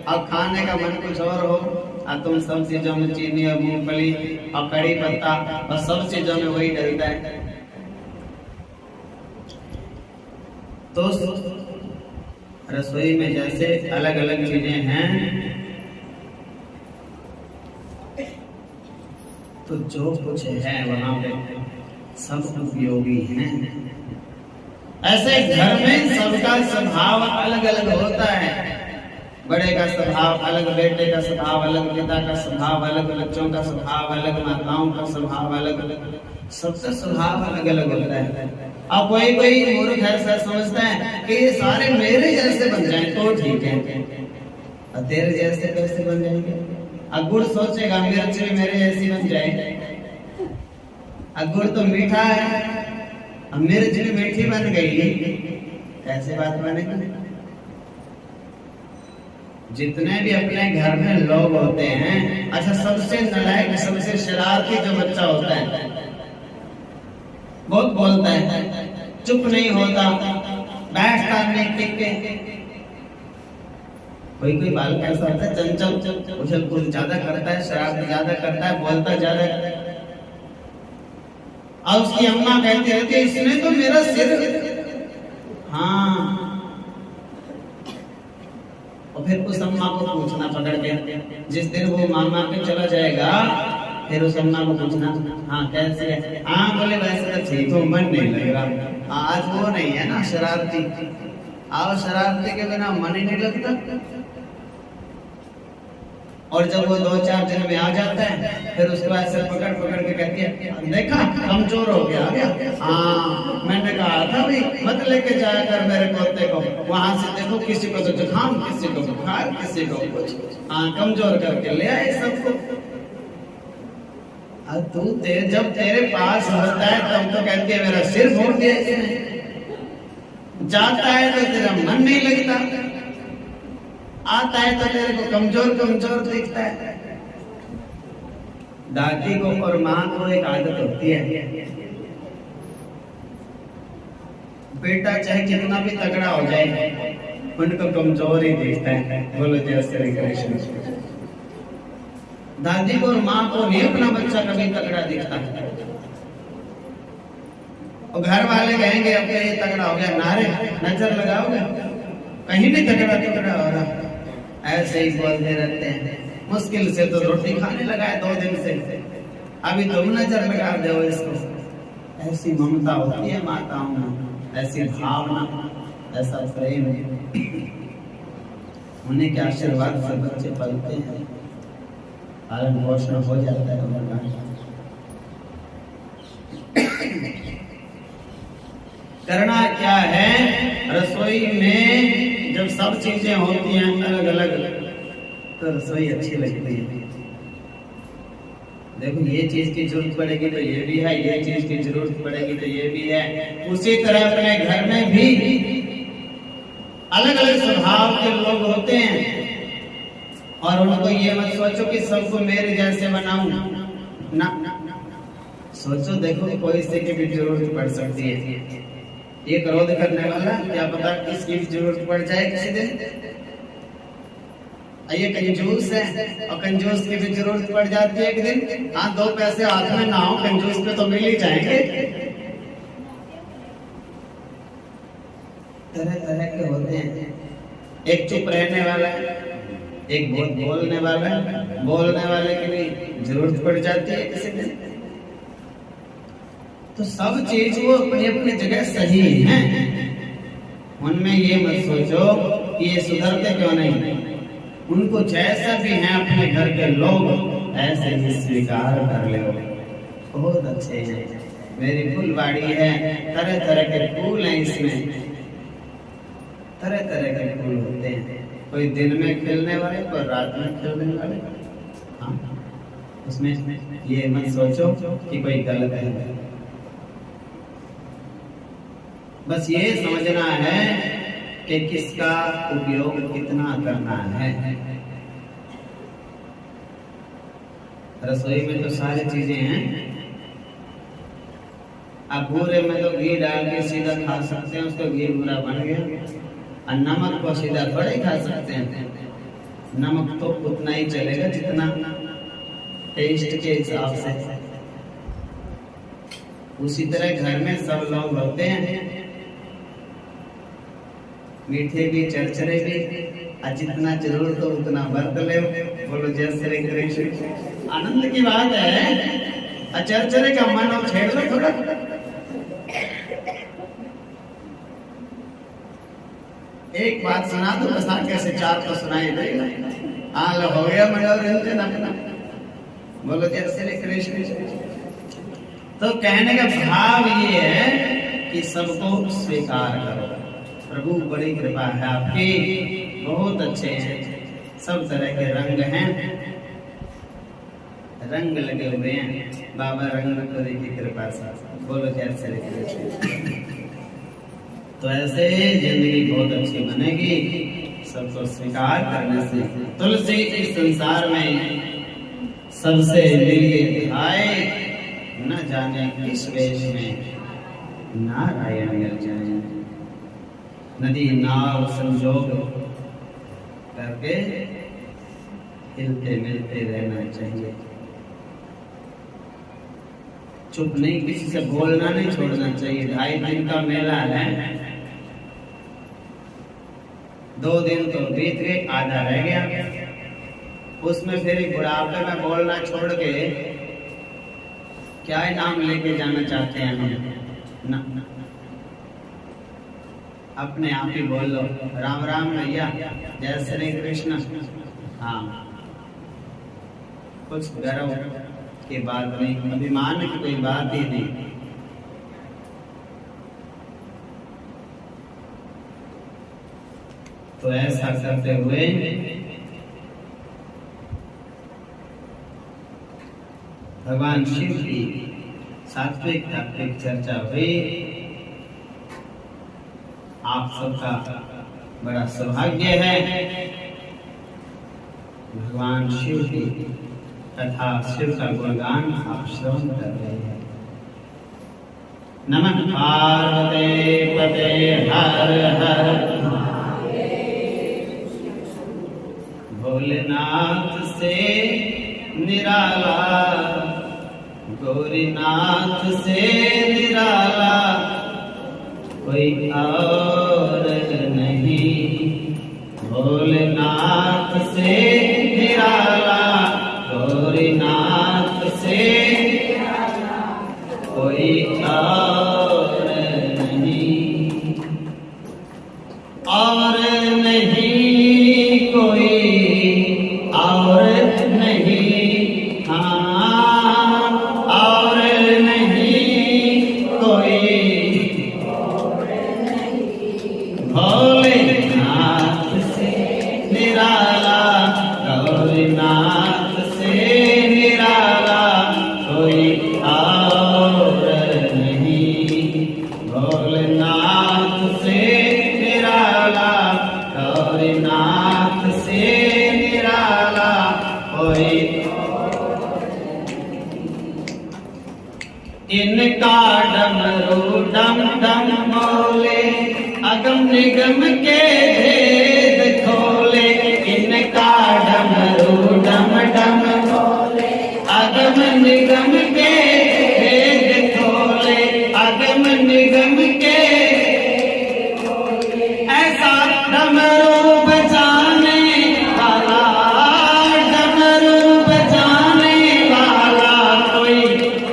अब खाने का मन कुछ और हो, और तुम सब चीजों में चीनी और मूंगफली और कड़ी पत्ता और सब चीजों में वही डलता है। तो रसोई में जैसे अलग अलग चीजें हैं, तो जो कुछ है वहां पे सब उपयोगी हैं। ऐसे घर में सबका स्वभाव अलग अलग होता है। बड़े का स्वभाव अलग, बेटे का स्वभाव अलग, पिता का स्वभाव अलग, बच्चों का स्वभाव अलग, माताओं का स्वभाव अलग, सबका स्वभाव अलग अलग होता है। अब कोई कोई मूर्ख ऐसा समझता है कि ये सारे मेरे जैसे बन जाए तो ठीक है, और तेरे जैसे कैसे बन जाएंगे? अब गुड़ सोचेगा मिर्च भी मेरे जैसी बन जाए, अब गुड़ तो मीठा है, अब मिर्च भी मीठी बन गई, कैसे बात बनेगी? जितने भी अपने घर में लोग होते हैं, अच्छा सबसे नालायक सबसे शरारती जो बच्चा होता है, बहुत बोलता है, चुप नहीं होता, बैठता नहीं टिक के। कोई कोई बालक ऐसा होता है चंचल, उछल कूद ज्यादा करता है, शरारत ज्यादा करता है, बोलता ज्यादा है। और उसकी अम्मा कहती रहती है इसने तो मेरा सिर, हाँ, और फिर उस अम्मा को पूछना पकड़ के, जिस दिन वो मामा पे चला जाएगा फिर उस अम्मा को पूछना, हाँ कैसे है? हाँ बोले वैसे तो ठीक हो, मन नहीं लग रहा, आज वो नहीं है ना शरारती, आओ शरारती के बिना मन ही नहीं लगता। और जब वो 2-4 दिन में आ जाता है फिर उसको ऐसे पकड़ पकड़ के कहती है देखा कमजोर हो गया हाँ मैंने कहा था भाई मत लेके जाया कर मेरे पोते को, वहां से देखो किसी को तो जुकाम, किसी को बुखार, किसी को कुछ, हाँ कमजोर करके ले आए सबको। तू जब तेरे पास होता है तब तो कहती है मेरा सिर फोड़ दिया इसने, जाता है तो तेरा मन नहीं लगता, आता है तो तेरे को कमजोर कमजोर दिखता है। दादी को और माँ को एक आदत होती है, बेटा चाहे कितना भी तगड़ा हो जाए उनको कमजोर ही दिखता है। बोलो जय श्री कृष्ण। दादी को और माँ को नहीं अपना बच्चा कभी तगड़ा दिखता है, और घर वाले कहेंगे अब ये तगड़ा हो गया, नारे नजर लगाओगे कहीं नहीं तगड़ा तगड़ा हो रहा, ऐसे ही बोलते रहते हैं। मुश्किल से तो रोटी खाने लगा है 2 दिन से, अभी तुम नजर लगा दो इसको। ऐसी ममता होती है माताओं में, ऐसी भावना, ऐसा प्रेम, उन्हीं के आशीर्वाद से बच्चे पलते हैं, पालन पोषण हो जाता है उनका। करना क्या है, रसोई में जब सब चीजें होती हैं अलग अलग तो रसोई अच्छी लगती है। देखो ये चीज की जरूरत पड़ेगी तो ये भी है, ये चीज की जरूरत पड़ेगी तो ये भी है। उसी तरह अपने घर में भी अलग अलग स्वभाव के लोग होते हैं, और उनको ये मत सोचो कि सबको मेरे जैसे बनाऊं ना, सोचो देखो कोई से की भी जरूरत पड़ सकती है। ये क्रोध करने वाला क्या पता किसकी जरूरत पड़ जाए किसी दिन। ये कंजूस है और कंजूस की भी जरूरत पड़ जाती है एक दिन। हाँ 2 पैसे हाथ में ना हो कंजूस पे तो मिल ही जाएंगे। तरह तरह के होते हैं, एक चुप रहने वाला है, एक बहुत बोलने वाला है, बोलने वाले की भी जरूरत पड़ जाती है किसी दिन। तो सब चीज वो अपनी अपनी जगह सही है, उनमें ये मत सोचो कि ये सुधरते क्यों नहीं। उनको जैसा भी है अपने घर के लोग ऐसे ही स्वीकार कर ले, बहुत अच्छे हैं। मेरी फुलवाड़ी है, तरह तरह के फूल हैं, इसमें तरह तरह के फूल होते हैं, कोई दिन में खिलने वाले, कोई रात में खिलने वाले। हाँ उसमें ये मत सोचो कि कोई गलत है, बस ये समझना है कि किसका उपयोग कितना करना है। रसोई में तो सारी चीजें हैं, अब भूरे में तो घी डाल के सीधा खा सकते हैं, उसका घी पूरा बन गया। और नमक को सीधा थोड़े खा सकते हैं, नमक तो उतना ही चलेगा जितना टेस्ट के हिसाब से। उसी तरह घर में सब लोग होते हैं, मीठे भी चरचरे भी, और जितना जरूरत हो उतना बरत ले। बोलो जय श्री कृष्ण। आनंद की बात है, चरचरे का मन और छेड़ लो थोड़ा। एक बात सुना दो बस, कैसे 4 तो सुनाई देगा। हाँ लो हो गया मनोरंजन अपना। बोलो जय श्री कृष्ण। तो कहने का भाव ये है कि सबको स्वीकार करो। प्रभु बड़ी कृपा है आपकी, बहुत अच्छे हैं, सब तरह के रंग हैं, रंग लगे हुए हैं बाबा रंगपुरी की कृपा से। बोलो कैसे तो ऐसे जिंदगी बहुत अच्छी बनेगी सबको स्वीकार करने से। तुलसी इस संसार में सबसे मिलके आए, न जाने किस वेश में नारायण मिल जाए। नदी नाव संजोग करके हिलते मिलते रहना चाहिए। चुप नहीं, किसी से बोलना नहीं छोड़ना चाहिए। 2.5 दिन का मेला है, 2 दिन तो बीत गए, आधा रह गया। उसमें फिर बुढ़ापे में बोलना छोड़ के क्या इनाम लेके जाना चाहते हैं हम? ना, अपने आप ही बोल लो राम राम भैया, जय श्री कृष्ण। हाँ, कुछ गर्व की बात नहीं, अभिमान की कोई बात ही नहीं। तो ऐसा करते हुए भगवान शिव की सात्विक तात्विक चर्चा हुई। आप सबका बड़ा सौभाग्य है भगवान शिव की तथा शिव का गुणगान आप श्रवण कर रहे हैं। नमः पार्वते पते हर हर भोलेनाथ से निराला, गौरीनाथ से निराला कोई और नहीं। भोलेनाथ से निराला, गौरीनाथ से कोई और नहीं, और नहीं कोई और नहीं। हाँ, और नहीं कोई भोलेनाथ से निराला, गौरीनाथ से निराला कोई और नहीं। भोलेनाथ से निराला, गौरीनाथ से निराला कोई। इनका डमरू डम डम बोले, अगम निगम के भेद खोले। इनका डमरू डम डम बोले, अगम निगम के भेद खोले। अगम निगम के ऐसा डमरू बजाने वाला, डमरू बजाने वाला कोई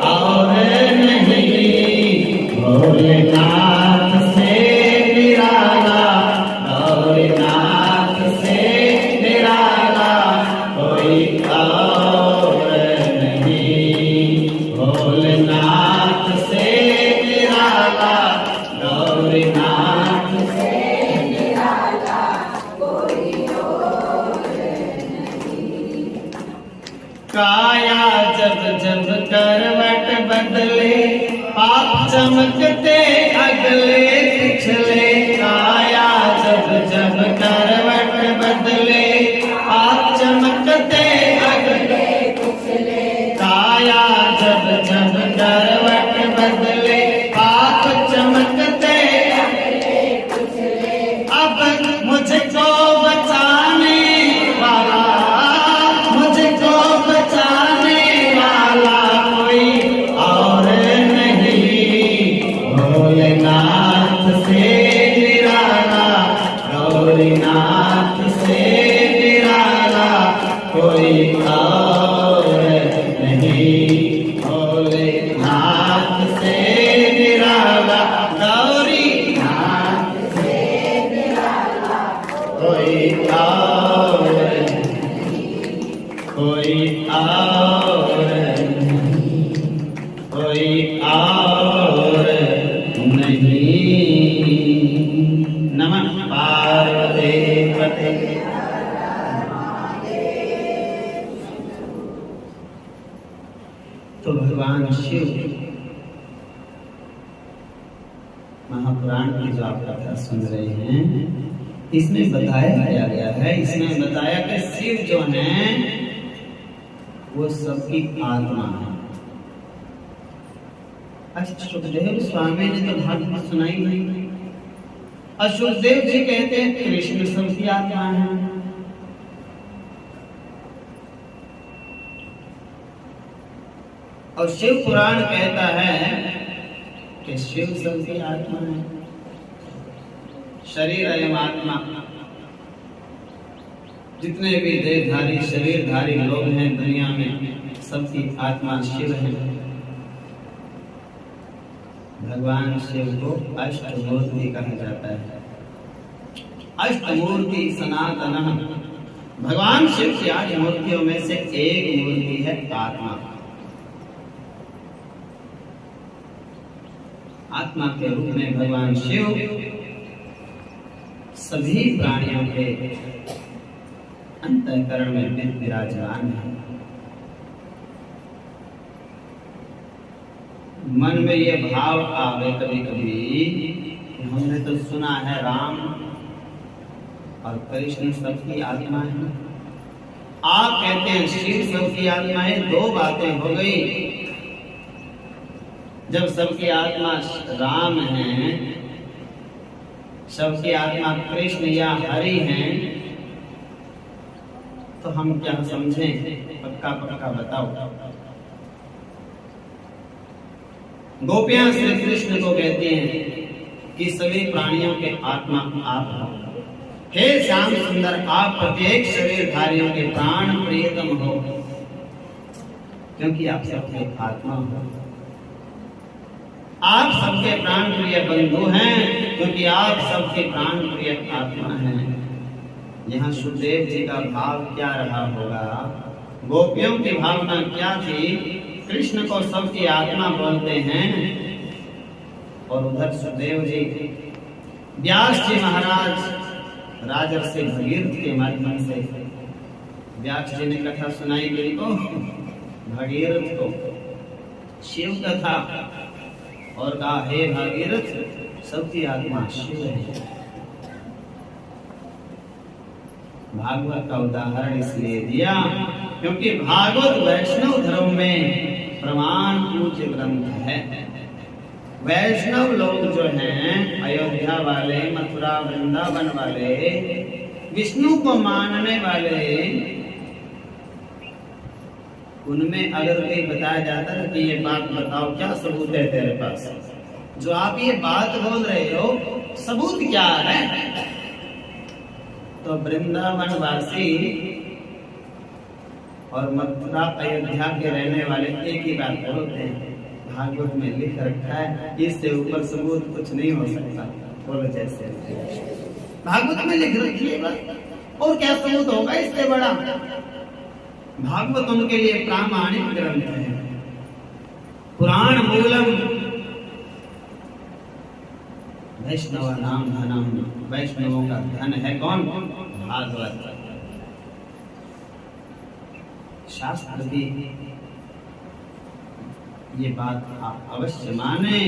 और नहीं। भोलेनाथ से निराला, गौरीनाथ से निराला कोई और नहीं। भोलेनाथ से निराला, गौरीनाथ से निराला कोई और नहीं। काया जब जब करवट बदले, पाप चमकते अगले पिछले। काया जब जब करवट बदले, पाप चमकते अगले पिछले। काया जब जब करवट बदले, पाप चमकते अगले पिछले। अब मुझको बचाने वाला, मुझको बचाने वाला कोई और नहीं। भोलेनाथ भगवान शिव महापुराण की जो आप कथा सुन रहे हैं, इसमें बताया गया है, इसमें बताया कि शिव जो हैं वो सबकी आत्मा है। सुखदेव स्वामी ने तो भागवत सुनाई नहीं। और सुखदेव जी कहते हैं कृष्ण सबकी आत्मा है। और शिव पुराण कहता है कि शिव सबकी आत्मा है। शरीर एवं आत्मा, जितने भी देहधारी शरीरधारी लोग हैं दुनिया में, सबकी आत्मा शिव है। भगवान शिव को अष्टमूर्ति कहा जाता है। अष्टमूर्ति सनातन, भगवान शिव की 8 मूर्तियों में से एक मूर्ति है आत्मा। आत्मा के रूप में भगवान शिव सभी प्राणियों के अंतःकरण में विराजमान है। मन में ये भाव आवे कभी कभी, हमने तो सुना है राम और कृष्ण सबकी आत्मा है। आप कहते हैं शिव सबकी आत्मा है। 2 बातें हो गई। जब सबकी आत्मा राम है, सबकी आत्मा कृष्ण या हरि हैं, तो हम क्या समझें? पक्का पक्का बताओ। गोपियां श्री कृष्ण को कहती हैं कि सभी प्राणियों के आत्मा आप हो। हे श्याम सुंदर, आप प्रत्येक शरीरधारियों के प्राण प्रियतम हो, क्योंकि आप सबके आत्मा हो। आप सबके प्राण प्रिय बंधु हैं, क्योंकि आप सबके प्राण प्रिय आत्मा हैं। यहाँ सुखदेव जी का भाव क्या रहा होगा? गोपियों की भावना क्या थी? कृष्ण को सबकी आत्मा बोलते हैं, और उधर सुखदेव जी व्यास जी महाराज राजर्षि भगीरथ के माध्यम से, व्यास जी ने कथा सुनाई गई को भगीरथ को शिव कथा, और कहा हे भागीरथ सबकी आत्मा शिव है। भागवत का उदाहरण इसलिए दिया क्योंकि भागवत वैष्णव धर्म में प्रमाण पूज्य ग्रंथ है। वैष्णव लोग जो हैं, अयोध्या वाले, मथुरा वृंदावन वाले, विष्णु को मानने वाले, उनमें अगर कोई बताया जाता है कि ये बात बताओ, क्या सबूत है तेरे पास? जो आप ये बात बोल रहे हो, सबूत क्या है? तो वृंदावन वासी और मथुरा अयोध्या के रहने वाले एक ही बात बोलते हैं, भागवत में लिख रखा है, इससे ऊपर सबूत कुछ नहीं हो सकता। बोलो जैसे भागवत में लिख रखी है बात, और क्या सबूत होगा इससे बड़ा? भागवत उनके लिए प्रामाणिक ग्रंथ है, पुराण मूलम वैष्णव नाम धनम। वैष्णवों का धन है कौन? भागवत। शास्त्र भी ये बात आप अवश्य माने,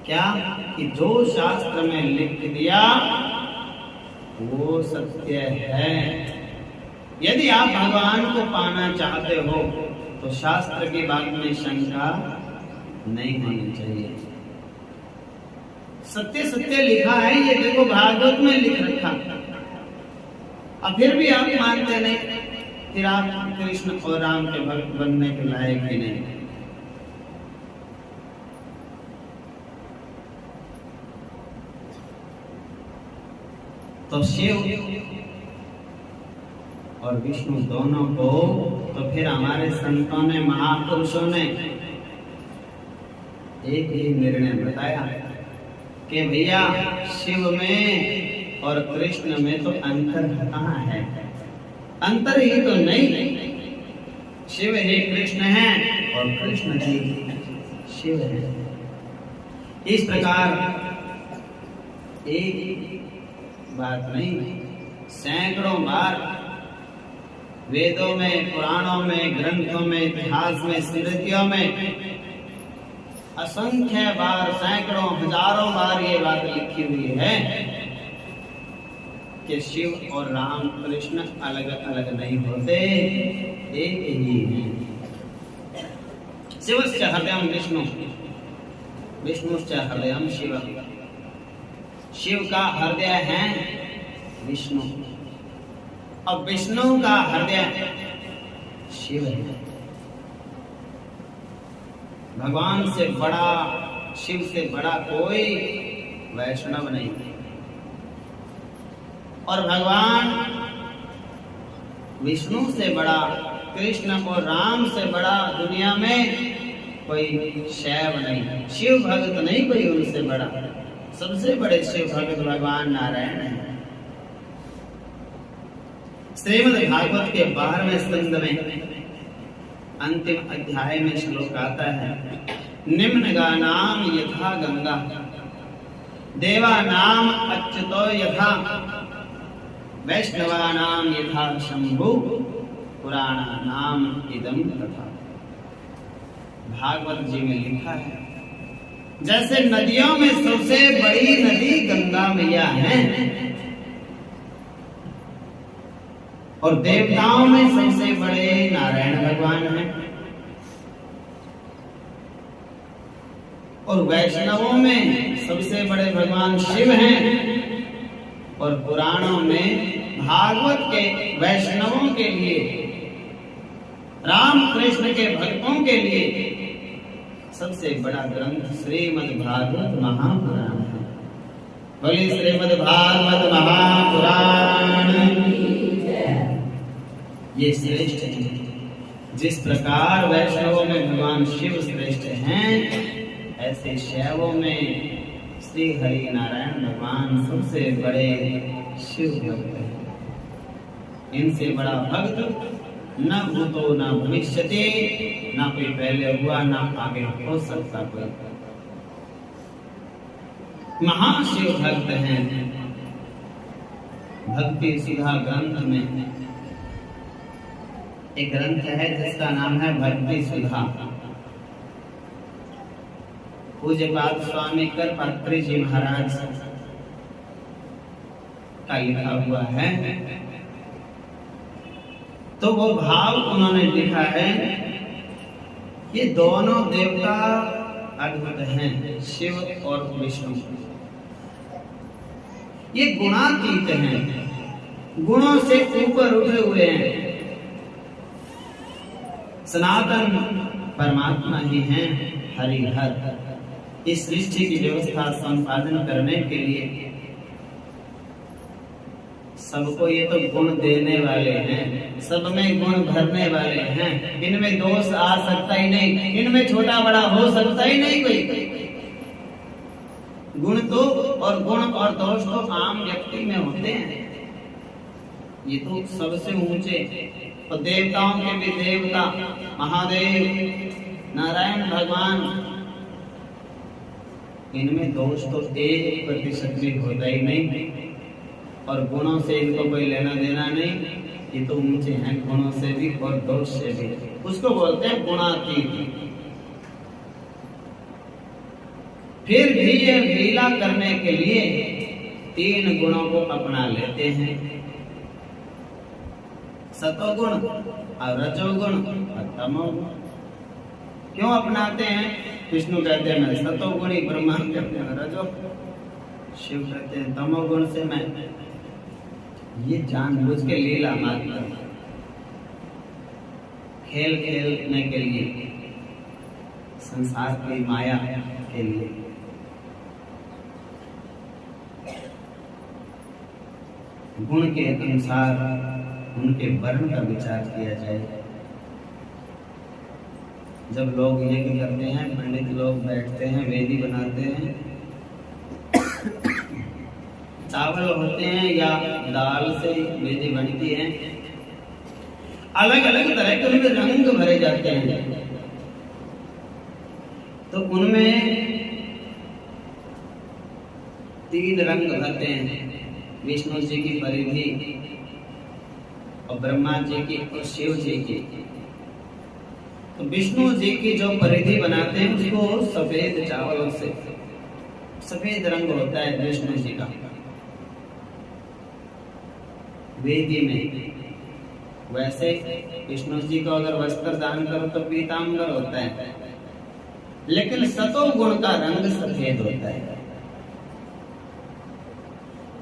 क्या कि जो शास्त्र में लिख दिया वो सत्य है। यदि आप भगवान को पाना चाहते हो तो शास्त्र की बात में शंका नहीं होनी चाहिए। सत्य सत्य लिखा है, ये देखो भागवत में लिख रखा, अब फिर भी आप मानते नहीं, फिर आप कृष्ण और राम के भक्त बनने के लायक भी नहीं। तो शिव और विष्णु दोनों को तो फिर हमारे संतों ने, महापुरुषों ने एक ही निर्णय बताया कि भैया शिव में और कृष्ण में तो अंतर कहाँ है? अंतर ही तो नहीं, शिव ही कृष्ण है और कृष्ण ही शिव है। इस प्रकार एक बात नहीं, सैकड़ों बार वेदों में, पुराणों में, ग्रंथों में, इतिहास में, स्मृतियों में असंख्य बार, सैकड़ों, हजारों बार ये बात लिखी हुई है कि शिव और राम कृष्ण अलग अलग नहीं होते, एक ही हैं। शिवस्य हृदयं विष्णु, विष्णुश्च हृदयं शिव। शिव का हृदय है विष्णु और विष्णु का हृदय शिव है। भगवान से बड़ा, शिव से बड़ा कोई वैष्णव नहीं। और भगवान विष्णु से बड़ा, कृष्ण और राम से बड़ा दुनिया में कोई शैव नहीं, शिव भक्त नहीं कोई उनसे बड़ा। सबसे बड़े शिव भक्त भगवान नारायण हैं। श्रीमद् भागवत के 12वें स्कंद में अंतिम अध्याय में श्लोक आता है, निम्न गानाम यथा गंगा, देवानाम अच्युतो यथा, वैष्णवानाम यथा शंभु, पुराणानाम इदं तथा। भागवत जी में लिखा है, जैसे नदियों में सबसे बड़ी नदी गंगा मैया है और देवताओं में सबसे बड़े नारायण भगवान हैं और वैष्णवों में सबसे बड़े भगवान शिव हैं और पुराणों में भागवत के वैष्णवों के लिए, राम कृष्ण के भक्तों के लिए सबसे बड़ा ग्रंथ श्रीमद् भागवत महापुराण है। बोलिए श्रीमद् भागवत महापुराण। ये श्रेष्ठ है। जिस प्रकार वैष्णवों में भगवान शिव श्रेष्ठ हैं, ऐसे शैवों में श्री हरि नारायण भगवान सबसे बड़े शिव भक्त हैं। इनसे बड़ा भक्त न भूतो न भविष्यति, ना कोई पहले हुआ ना आगे हो सकता कोई। महाशिव भक्त हैं। भक्ति सुधा ग्रंथ में एक ग्रंथ है जिसका नाम है भक्ति सुधा। पूज्यपाद स्वामी करपात्री जी महाराज का लिखा हुआ है। तो वो भाव उन्होंने लिखा है, ये दोनों देवता अद्भुत हैं, शिव और विष्णु। ये गुणातीत हैं, गुणों से ऊपर उठे हुए हैं। सनातन परमात्मा ही हैं, हरिहर। इस सृष्टि की व्यवस्था संपादन करने के लिए सबको ये तो गुण देने वाले हैं, सब में गुण भरने वाले हैं। इनमें दोष आ सकता ही नहीं, इनमें छोटा बड़ा हो सकता ही नहीं कोई। गुण तो और गुण और दोष तो आम व्यक्ति में होते हैं। ये तो सबसे ऊंचे और देवताओं के भी देवता महादेव नारायण भगवान, इनमें दोष तो 1% भी होता ही नहीं और गुणों से इनको कोई लेना देना नहीं। ये तो ऊंचे हैं गुणों से भी और दोष से भी। उसको बोलते हैं गुणातीत। फिर भी ये लीला करने के लिए 3 गुणों को अपना लेते हैं, सतोगुण और रजोगुण और तमोगुण। क्यों अपनाते हैं? विष्णु कहते हैं मैं सतोगुणी, ब्रह्मा कहते हैं रजो, शिव कहते हैं तमोगुण से मैं। ये जानबूझ के लीला मात्र, खेल खेलने के लिए, संसार की माया के लिए। गुण के अनुसार उनके वर्ण का विचार किया जाए। जब लोग यज्ञ करते हैं, पंडित लोग बैठते हैं, वेदी बनाते हैं, चावल होते हैं या दाल से वेदी बनती है, अलग अलग तरह के उनमें रंग भरे जाते हैं। तो उनमें 3 रंग भरते हैं। विष्णु जी की परिधि और ब्रह्मा जी की और शिव जी की। तो विष्णु जी की जो परिधि बनाते हैं उसको सफेद चावल से, सफेद रंग होता है विष्णु जी का वेदी में। वैसे विष्णु जी को अगर वस्त्र दान करो तो पीतांबर होता है, लेकिन सतोगुण का रंग सफेद होता है।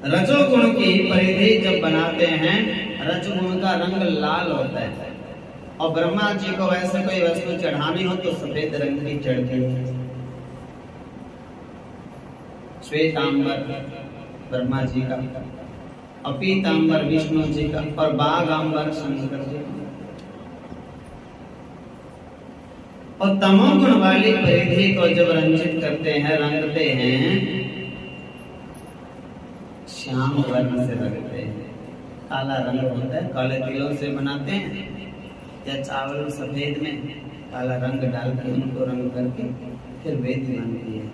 रजोगुण की परिधि जब बनाते हैं रजोगुण का रंग लाल होता है, और ब्रह्मा जी को वैसे कोई वस्तु चढ़ानी हो तो सफेद रंग की चढ़ती है। श्वेतांबर ब्रह्मा जी का, और पीतांबर विष्णु जी का, और बाघांबर शंकर जी का। और तमोगुण वाली परिधि को जब रंजित करते हैं, रंगते हैं, श्याम वर्ण से रंगते हैं। काला रंग होता है, काले तिलों से बनाते हैं, या चावल सफेद में काला रंग डाल के उनको रंग करके फिर वेदी बनती है।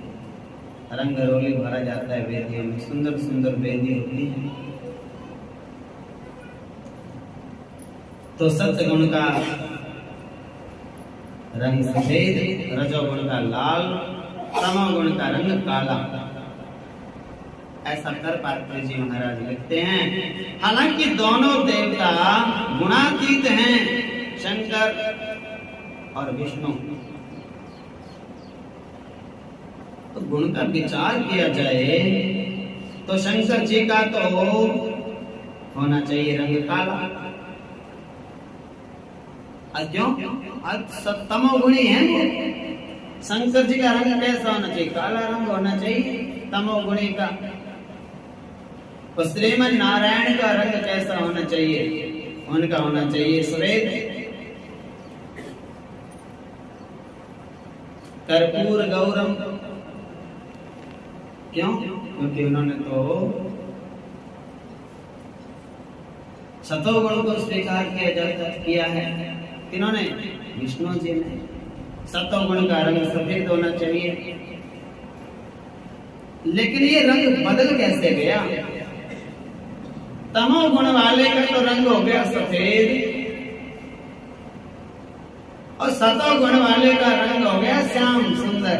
रंग रोली भरा जाता है वेदियों में, सुंदर सुंदर वेदी होती है। तो सत्गुण का रंग सफेद, रजोगुण का लाल, तमोगुण का रंग काला। ऐसा कर पात्र जी महाराज लिखते हैं। हालांकि दोनों देवता गुणातीत हैं, शंकर और विष्णु। तो गुण का विचार किया जाए तो शंकर जी का तो होना चाहिए रंग काला। क्यों? तमोगुणी है वो। शंकर जी का रंग कैसा होना चाहिए? काला रंग होना चाहिए तमोगुणी का। तो श्रीमन नारायण का रंग कैसा होना चाहिए? उनका होना चाहिए श्वेत। कर्पूर गौरम। क्यों? क्योंकि उन्होंने तो सतोगुण को स्वीकार किया है। किन्होंने? विष्णु जी ने। सतोगुण का रंग सफेद होना चाहिए, लेकिन ये रंग बदल कैसे गया? तमोगुण वाले का तो रंग हो गया सफेद, और सतोगुण वाले का रंग हो गया श्याम सुंदर।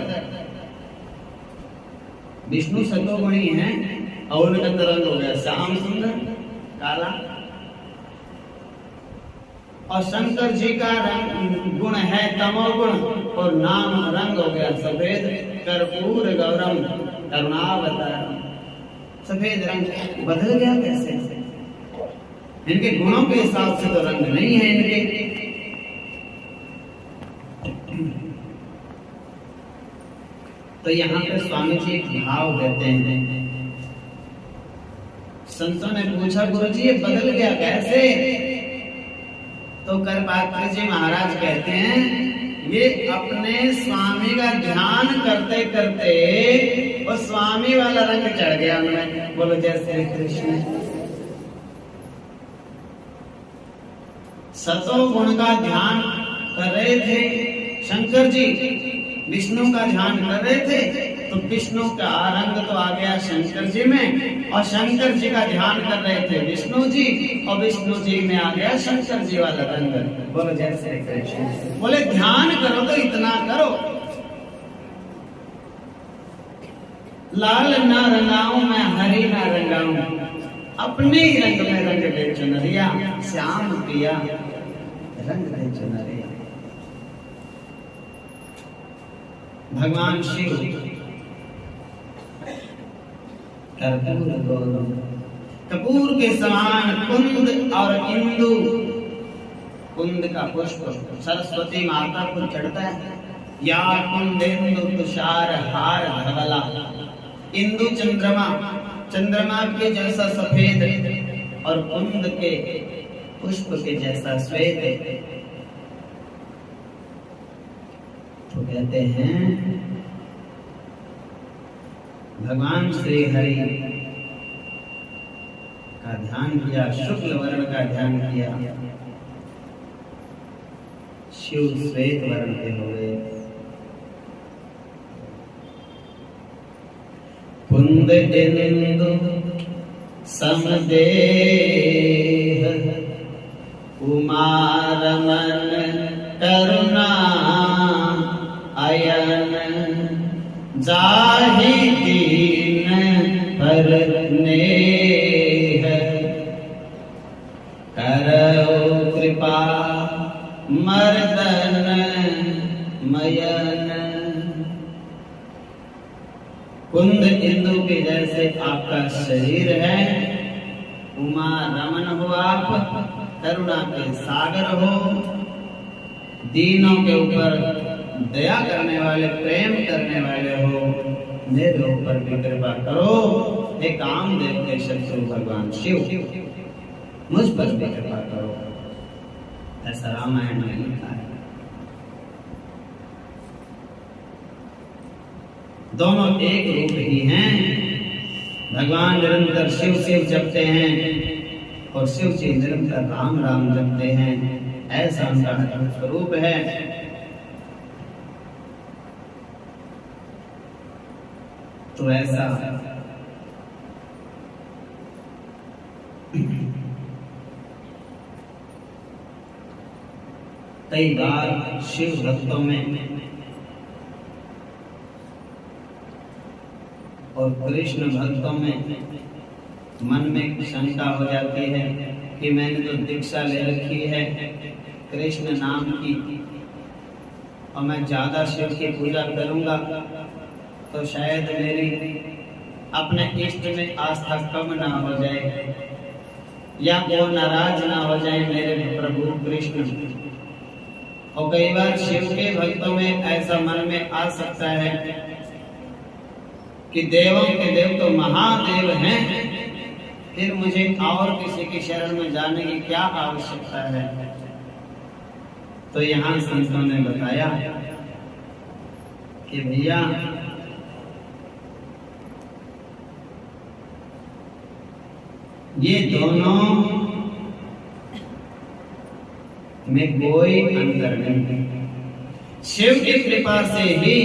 विष्णु सतोगुणी है और उनका तो रंग हो गया श्याम सुंदर काला। और शंकर जी का रंग गुण है तमोगुण, और नाम रंग हो गया सफेद। कर्पूर गौरम करुणावतारम। सफेद रंग बदल गया कैसे? इनके गुणों के हिसाब से तो रंग नहीं है इनके। तो यहाँ पे स्वामी जी एक भाव देते हैं। संतों ने पूछा, गुरु जी ये बदल गया कैसे? तो करपात्र जी महाराज कहते हैं, ये अपने स्वामी का ध्यान करते करते वो स्वामी वाला रंग चढ़ गया उनमें। बोलो जय श्री कृष्ण। सतोगुण का ध्यान कर रहे थे शंकर जी, विष्णु का ध्यान कर रहे थे, तो विष्णु का रंग तो आ गया शंकर जी में, और शंकर जी का ध्यान कर रहे थे विष्णु जी, और विष्णु जी में आ गया शंकर जी वाला रंग। बोलो जय श्री कृष्ण। बोले ध्यान करो तो इतना करो, लाल ना रंगाऊं मैं हरी ना रंगाऊं, अपने ही रंग में रंग दे चुनरिया, श्याम पिया रंग दे चुनरिया। भगवान शिव कर्पूर गौरम, कपूर के समान कुंद और इंदु, कुंद का पुष्प सरस्वती माता को चढ़ता है। या कुंद इंदु तुषार हार धवला। इंदु चंद्रमा, चंद्रमा के जैसा सफेद, और कुंद के पुष्प के जैसा श्वेत। तो कहते हैं भगवान श्री हरि का ध्यान किया, शुक्ल वर्ण का ध्यान किया, शिव श्वेत वर्ण के हो गए। कुंद इंदु समदेह उमा रमन करुणा अयन जाहि दीन पर नेह करौ कृपा मर्दन मयन। कुंद इंदु के जैसे आपका शरीर है, उमा रमन हो आप, करुणा के सागर हो, दीनों के ऊपर दया करने वाले, प्रेम करने वाले हो, मेरे ऊपर भी कृपा करो। हे कामदेव के शत्रु भगवान शिव, मुझ पर भी कृपा करो। ऐसा रामायण में लिखा है। दोनों एक रूप ही हैं। भगवान निरंतर शिव शिव जपते हैं और शिव जी निरंतर राम राम जपते हैं। ऐसा उनका स्वरूप है। तो ऐसा कई बार शिव भक्तों में और कृष्ण भक्तों में मन में शंका हो जाती है कि मैंने तो दीक्षा ले रखी है कृष्ण नाम की, और मैं ज्यादा शिव की पूजा करूंगा तो शायद मेरी अपने इष्ट में आस्था कम ना हो जाए, या वो नाराज ना हो जाए मेरे प्रभु कृष्ण। और कई बार शिव के भक्तों में ऐसा मन में आ सकता है कि देवों के देव तो महादेव हैं, फिर मुझे और किसी की शरण में जाने की क्या आवश्यकता है। तो यहाँ संतों ने बताया कि भैया ये दोनों में कोई अंतर नहीं। शिव की कृपा से ही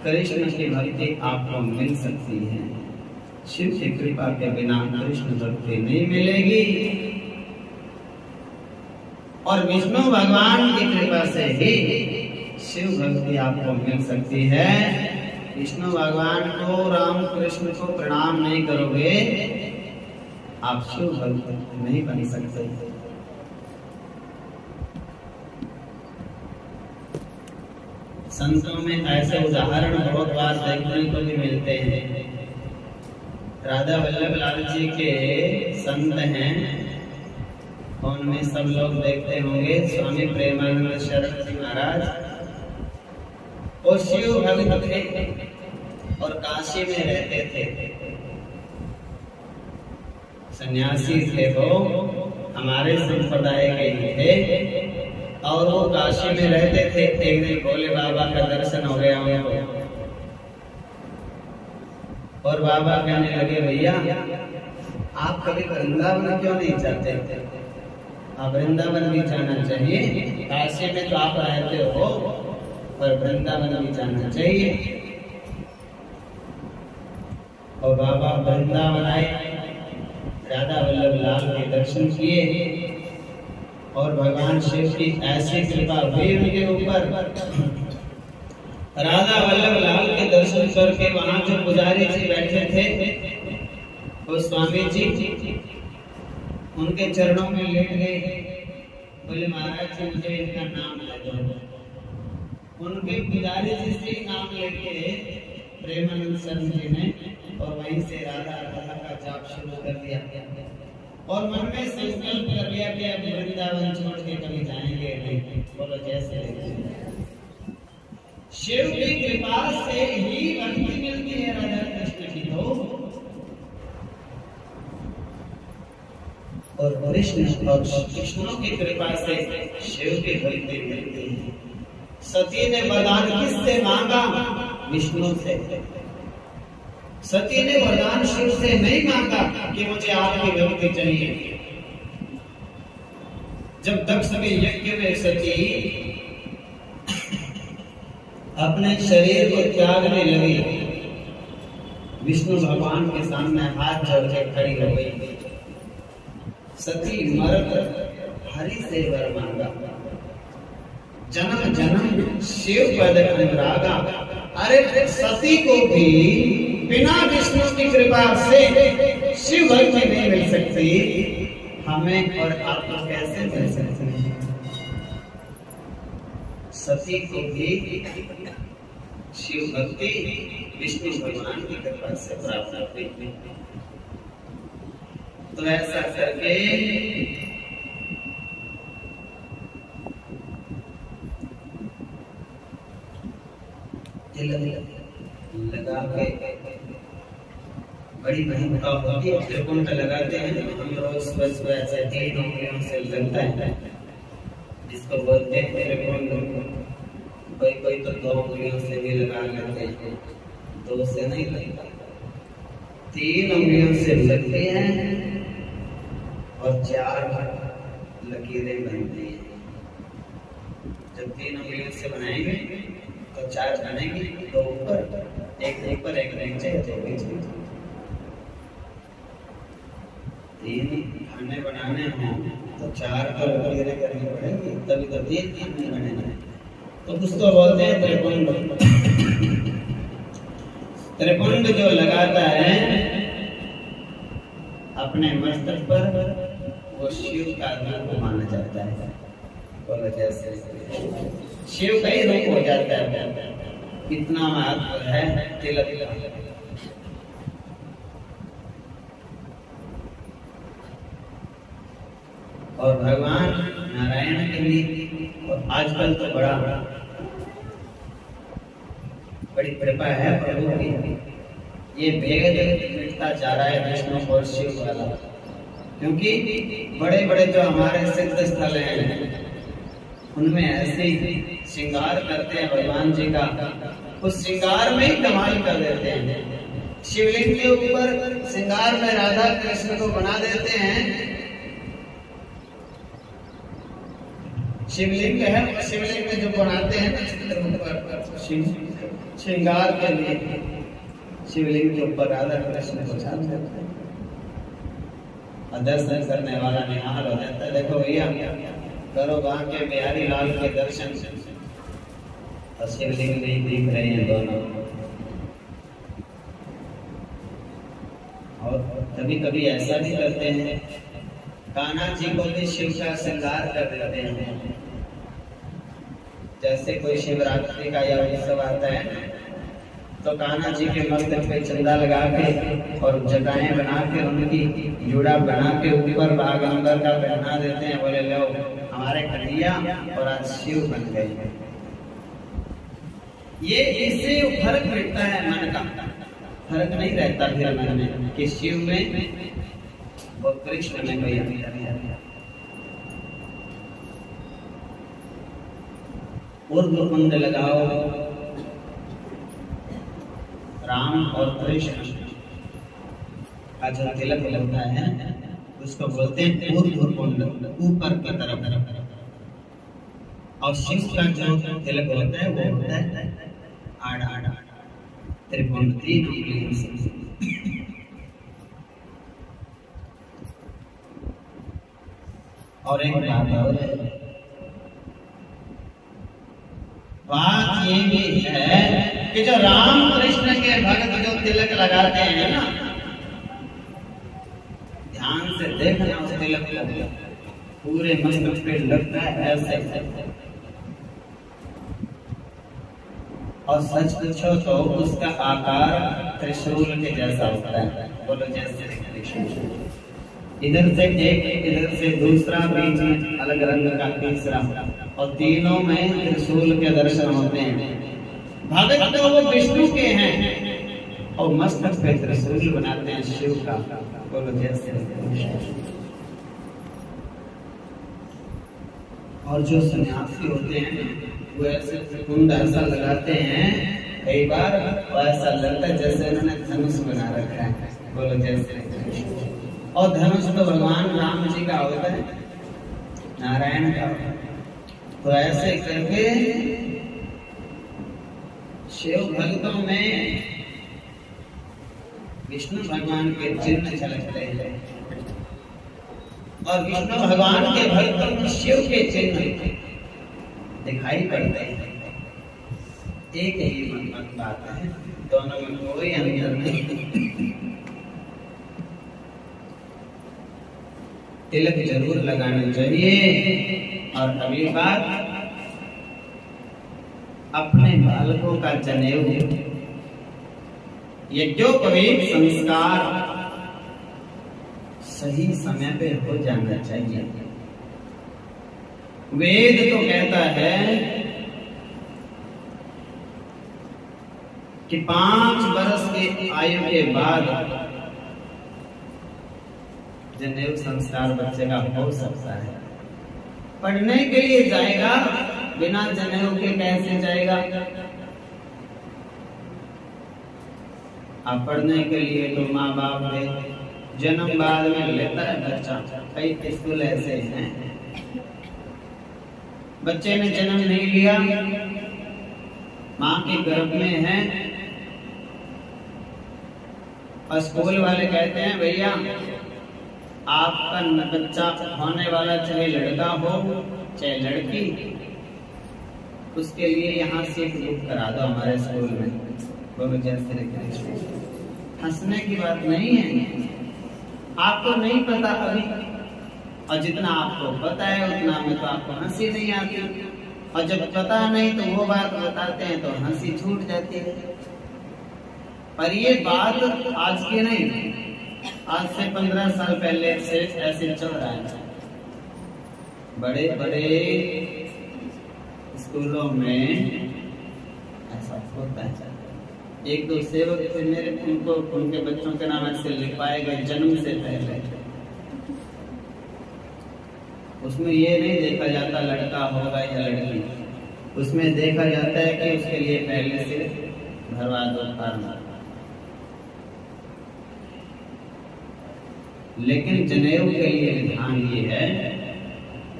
कृष्ण की भक्ति आपको मिल सकती है। शिव की कृपा के बिना कृष्ण भक्ति नहीं मिलेगी। और विष्णु भगवान की कृपा से ही शिव भक्ति आपको मिल सकती है। विष्णु भगवान को, राम कृष्ण को प्रणाम नहीं करोगे, आप शिव भक्त नहीं बन सकते। संतों में ऐसे उदाहरण बहुत बार देखने को भी मिलते हैं। राधा वल्लभ लाल जी के संत हैं, उनमें सब लोग देखते होंगे स्वामी प्रेमानंद शरण जी महाराज। वो शिव भक्त थे और काशी में रहते थे। सन्यासी थे वो, हमारे संप्रदाय के ही थे, और वो काशी में रहते थे। एक दिन भोले बाबा का दर्शन हो गया उनको, और बाबा कहने लगे भैया आप कभी वृंदावन क्यों नहीं जाते? आप वृंदावन भी जाना चाहिए। काशी में तो आप रहते हो, पर वृंदावन भी जाना चाहिए। और बाबा वृंदावन आए, राधा वल्लभ लाल के दर्शन किए, और भगवान शिव की ऐसी कृपा हुई उनके ऊपर। राधा वल्लभ लाल के दर्शन करके वहां जो पुजारी जी बैठे थे, वो स्वामी जी उनके चरणों में लेट गए। बोले महाराज जी मुझे इनका नाम ले दो। उनके पुजारी जी से नाम लेके प्रेमानंद शरण जी ने, और वहीं से राधा राधा का जाप शुरू कर दिया, और मन में संकल्प कर लिया कि अब वृंदावन छोड़ के कभी जाएंगे नहीं। बोलो जैसे शिव की कृपा से ही भक्ति मिलती है राधा कृष्ण की। तो और कृष्ण और विष्णु की कृपा से शिव की भक्ति मिलती है। सती ने वरदान किससे मांगा? विष्णु से। सती ने वरदान शिव से नहीं मांगा कि मुझे आपकी भक्ति चाहिए। जब दक्ष के यज्ञ में सती अपने शरीर को त्यागने लगी, विष्णु भगवान के सामने हाथ जोड़ के खड़ी हो गई। सती मर्द हरि से वर मांगा, जन्म जन्म शिव पद अनुरागा। अरे सती को भी बिना विष्णु की कृपा से शिव भक्ति नहीं मिल सकती, हमें और आपको कैसे मिल सकती है? सती को भी शिव भक्ति विष्णु भगवान की कृपा से प्राप्त हुई। तो ऐसा करके लगा के बड़ी महिमा होती है। त्रिकुंड लगाते हैं हम रोज सुबह सुबह ऐसे 3 उंगलियों से लगता है, जिसको बोलते हैं त्रिकुंड। कोई कोई तो 2 उंगलियों से भी लगा लेते हैं, 2 से नहीं लगता, 3 उंगलियों से लगते हैं और 4 लकीरें बनती हैं। जब 3 उंगलियों से बनाएंगे तो 4 बनेंगे, 2 ऊपर, एक ऊपर, एक नीचे, 2 बीच में। 3 खाने बनाने हों तो 4 तो लकीरें करनी पड़ेंगी, तभी तो 3 खाने बनेंगे। तो उसको बोलते हैं त्रिकुंड। त्रिकुंड जो लगाता है अपने मस्तक पर, वो शिव का रूप माना जाता है। बोलो जैसे शिव का ही रूप हो जाता है। इतना महत्व है तिलक का। और भगवान नारायण के लिए और आजकल तो बड़ी कृपा है प्रभु की। ये भेद मिटता जा रहा है विष्णु और शिव वाला, क्योंकि बड़े बड़े जो हमारे सिद्ध स्थल हैं उनमें ऐसे श्रृंगार करते हैं भगवान जी का, उस श्रृंगार में ही कमाल कर देते हैं। शिवलिंग के ऊपर श्रृंगार में राधा कृष्ण को बना देते हैं। शिवलिंग है, शिवलिंग में जो बनाते हैं श्रृंगार के लिए, शिवलिंग के ऊपर राधा कृष्ण को छाप देते हैं और दर्शन करने वाला निहाल हो जाता है। देखो भैया, करो वहां के बिहारी लाल के दर्शन और शिवलिंग नहीं दिख रहे हैं दोनों। और कभी कभी ऐसा भी करते हैं, कान्हा जी को भी शिव का श्रृंगार कर देते हैं। जैसे कोई शिवरात्रि का या उत्सव आता है तो कान्हा जी के मस्तक पे चंदा लगा के और जटाएं बना के उनकी जुड़ा बना के ऊपर बाग अंबर का पहना देते हैं। बोले लो हमारे कन्हैया और आज शिव बन गए। ये इससे फर्क मिटता है, मन का फर्क नहीं रहता फिर मन में कि शिव में और कृष्ण में कोई अंतर है। ऊर्ध्वपुंड लगाओ, राम और कृष्ण का जो तिलक लगता है उसको बोलते हैं ऊर्ध्वपुंड, ऊपर की तरफ। और शिव का जो तिलक होता है वो होता है आड़ा, त्रिपुंड 3 उंगलियों से। और एक बात ये भी है कि जो राम कृष्ण के भक्त जो तिलक लगाते हैं ना, ध्यान से देखना उस तिलक को, पूरे मस्तक पे लगता है ऐसे। और सच पूछो तो उसका आकार त्रिशूल के जैसा होता है। बोलो जैसे त्रिशूल, इधर से एक, इधर से दूसरा, बीच में अलग रंग का तीसरा, और तीनों में त्रिशूल के दर्शन होते हैं। भगत तो वो विष्णु के हैं और मस्तक पे त्रिशूल बनाते हैं शिव का। बोलो जैसे। और जो सन्यासी होते हैं वो ऐसे त्रिकुंड ऐसा लगाते हैं, कई बार ऐसा लगता है जैसे उन्होंने धनुष बना रखा है। बोलो जैसे। और धनुष तो भगवान राम जी का होता है, नारायण का। तो ऐसे करके शिव भक्तों में विष्णु भगवान के चिन्ह झलकते हैं। और विष्णु भगवान के भक्तों में शिव के चिन्ह दिखाई पड़ते हैं। एक ही बात है, दोनों में कोई अंतर नहीं। तिलक जरूर लगाना चाहिए। और अगली बात, अपने बालकों का जनेऊ, यज्ञोपवीत संस्कार सही समय पे हो जाना चाहिए। वेद तो कहता है कि 5 वर्ष के आयु के बाद जनेऊ संस्कार बच्चे का हो सकता है। पढ़ने के लिए जाएगा, बिना जनेऊ के कैसे जाएगा? अब पढ़ने के लिए तो माँ बाप ने जन्म बाद में लेता है बच्चा। कई स्कूल ऐसे हैं, बच्चे ने जन्म नहीं लिया, माँ के गर्भ में है, और स्कूल वाले कहते हैं भैया आपका बच्चा होने वाला चाहे लड़का हो चाहे लड़की, उसके लिए यहाँ सीट बुक करा दो हमारे स्कूल में। बोलो जैसे हंसने की बात नहीं है, आपको नहीं पता अभी, और जितना आपको पता है उतना में तो आपको हंसी नहीं आती, और जब पता नहीं तो वो बात बताते हैं तो हंसी छूट जाती है। पर ये बात आज की नहीं, आज से 15 साल पहले से ऐसे चल रहा है। बड़े बड़े स्कूलों में ऐसा होता है। एक दो सेवक थे मेरे, उनको उनके बच्चों के नाम ऐसे लिखवाए गए जन्म से पहले। उसमें ये नहीं देखा जाता लड़का होगा या लड़की, उसमें देखा जाता है कि उसके लिए पहले से भरवा दो फार्म। लेकिन जनेऊ के लिए विधान ये है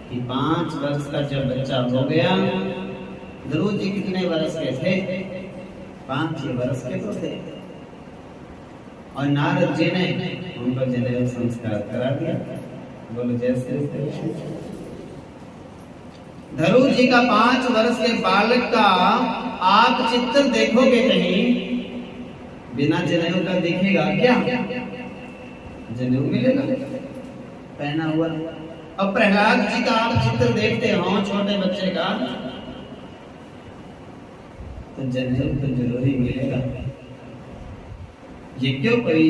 कि 5 वर्ष का जब बच्चा हो गया, ध्रुव जी कितने वर्ष के थे? 5 वर्ष के तो थे, और नारद जी ने उनको जनेऊ संस्कार करा दिया। बोलो जय श्री कृष्ण। ध्रुव जी का 5 वर्ष के बालक का आप चित्र देखोगे कहीं, बिना जनेऊ का दिखेगा क्या? जनेऊ मिलेगा पहना हुआ। अब प्रहलाद जी का आप चित्र देखते हो छोटे बच्चे का, तो जनेऊ तो जरूरी मिलेगा। ये क्यों कोई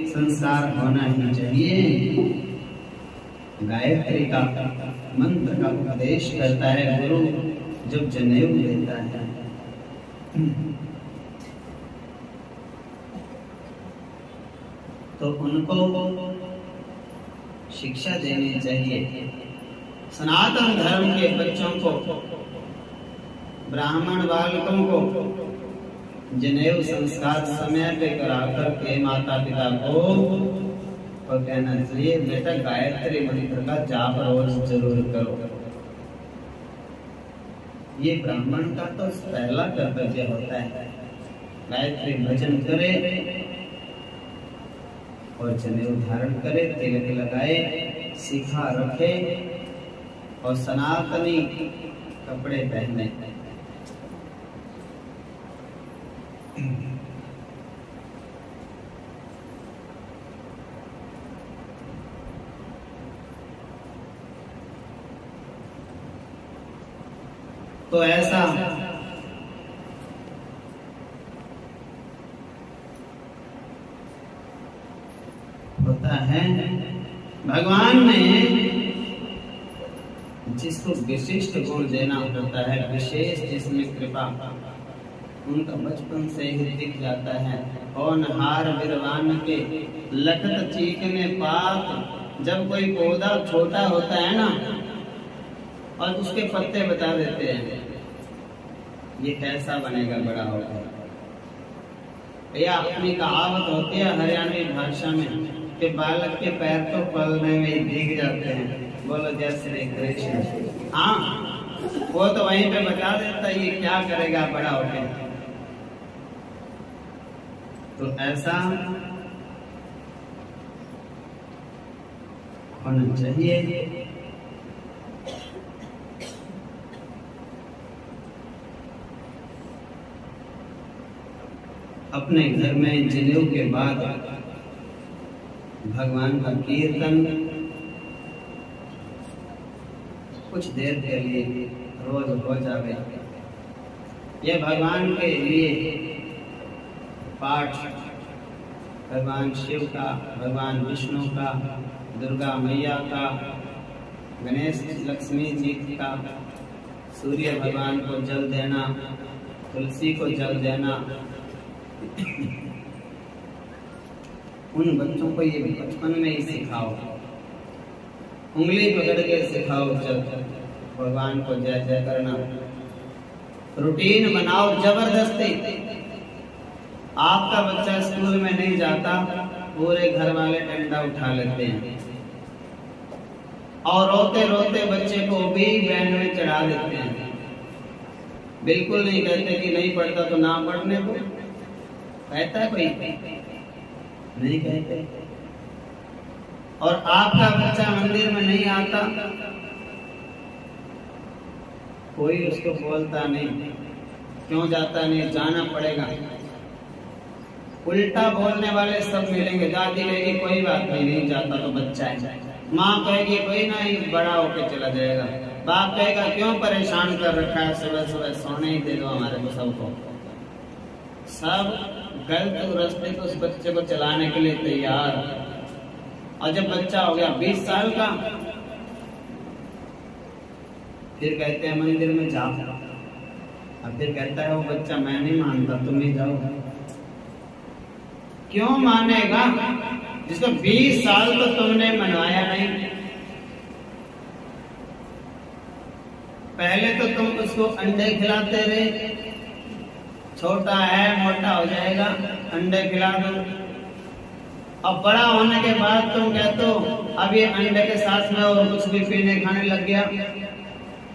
संस्कार होना ही चाहिए। गायत्री का मंत्र का उपदेश करता है गुरु जब जनेऊ देता है। तो उनको शिक्षा देनी चाहिए। सनातन धर्म के बच्चों को, ब्राह्मण बालकों को जनेऊ संस्कार समय पे कराकर के माता पिता को कहना चाहिए बेटा गायत्री मंत्र का जाप रोज जरूर करो। ये ब्राह्मण का तो पहला कर्तव्य होता है, गायत्री भजन करे और जनेऊ धारण करे, तिलक लगाए, शिखा रखे और सनातनी कपड़े पहने। तो ऐसा होता है। भगवान ने जिसको विशिष्ट गुण देना होता है, विशेष जिसमें कृपा, उनका बचपन से ही दिख जाता है। होनहार बिरवान के लखत चीकने पात। जब कोई पौधा छोटा होता है ना और उसके पत्ते बता देते हैं ये कैसा बनेगा बड़ा होगा। या अपनी कहावत होती है हरियाणवी भाषा में कि बालक के पैर तो पलने में भीग जाते हैं। बोलो जय श्री कृष्ण। हाँ, वो तो वहीं पे बता देता है ये क्या करेगा बड़ा होकर। तो ऐसा होना चाहिए। अपने घर में जनेऊ के बाद भगवान का कीर्तन कुछ देर के लिए रोज हो जावे। यह भगवान के लिए पाठ भगवान शिव का, भगवान विष्णु का, दुर्गा मैया का, गणेश लक्ष्मी जी का, सूर्य भगवान को जल देना, तुलसी को जल देना। उन बच्चों को ये बचपन में ही सिखाओ, उंगली पकड़ के सिखाओ, जब भगवान को जय जय करना। रूटीन बनाओ जबरदस्ती। आपका बच्चा स्कूल में नहीं जाता, पूरे घर वाले डंडा उठा लेते हैं और रोते रोते बच्चे को भी वैन में चढ़ा देते हैं। बिल्कुल नहीं कहते कि नहीं पढ़ता तो ना पढ़ने को, कहता है कोई? नहीं कहते। और आपका बच्चा मंदिर में नहीं आता, कोई उसको बोलता नहीं। क्यों जाता नहीं? जाना पड़ेगा। उल्टा बोलने वाले सब मिलेंगे। दादी कहेगी कोई बात नहीं, नहीं जाता तो बच्चा है। माँ कहेगी कोई ना, ही बड़ा होके चला जाएगा। बाप कहेगा क्यों परेशान कर रखा है, सुबह सुबह सोने ही दे दो हमारे को सबको। सब गलत रास्ते को उस बच्चे को चलाने के लिए तैयार। और जब बच्चा हो गया 20 साल का, फिर कहते हैं मंदिर में जाओ। अब फिर कहता है वो बच्चा मैं नहीं मानता, तुम ही जाओ। क्यों मानेगा? जिसको 20 साल तो तुमने मनवाया नहीं। पहले तो तुम उसको अंडे खिलाते रहे, छोटा है मोटा हो जाएगा, अंडे खिला दो। अब बड़ा होने के बाद तुम कहते हो अब ये अंडे के साथ में और कुछ भी पीने खाने लग गया,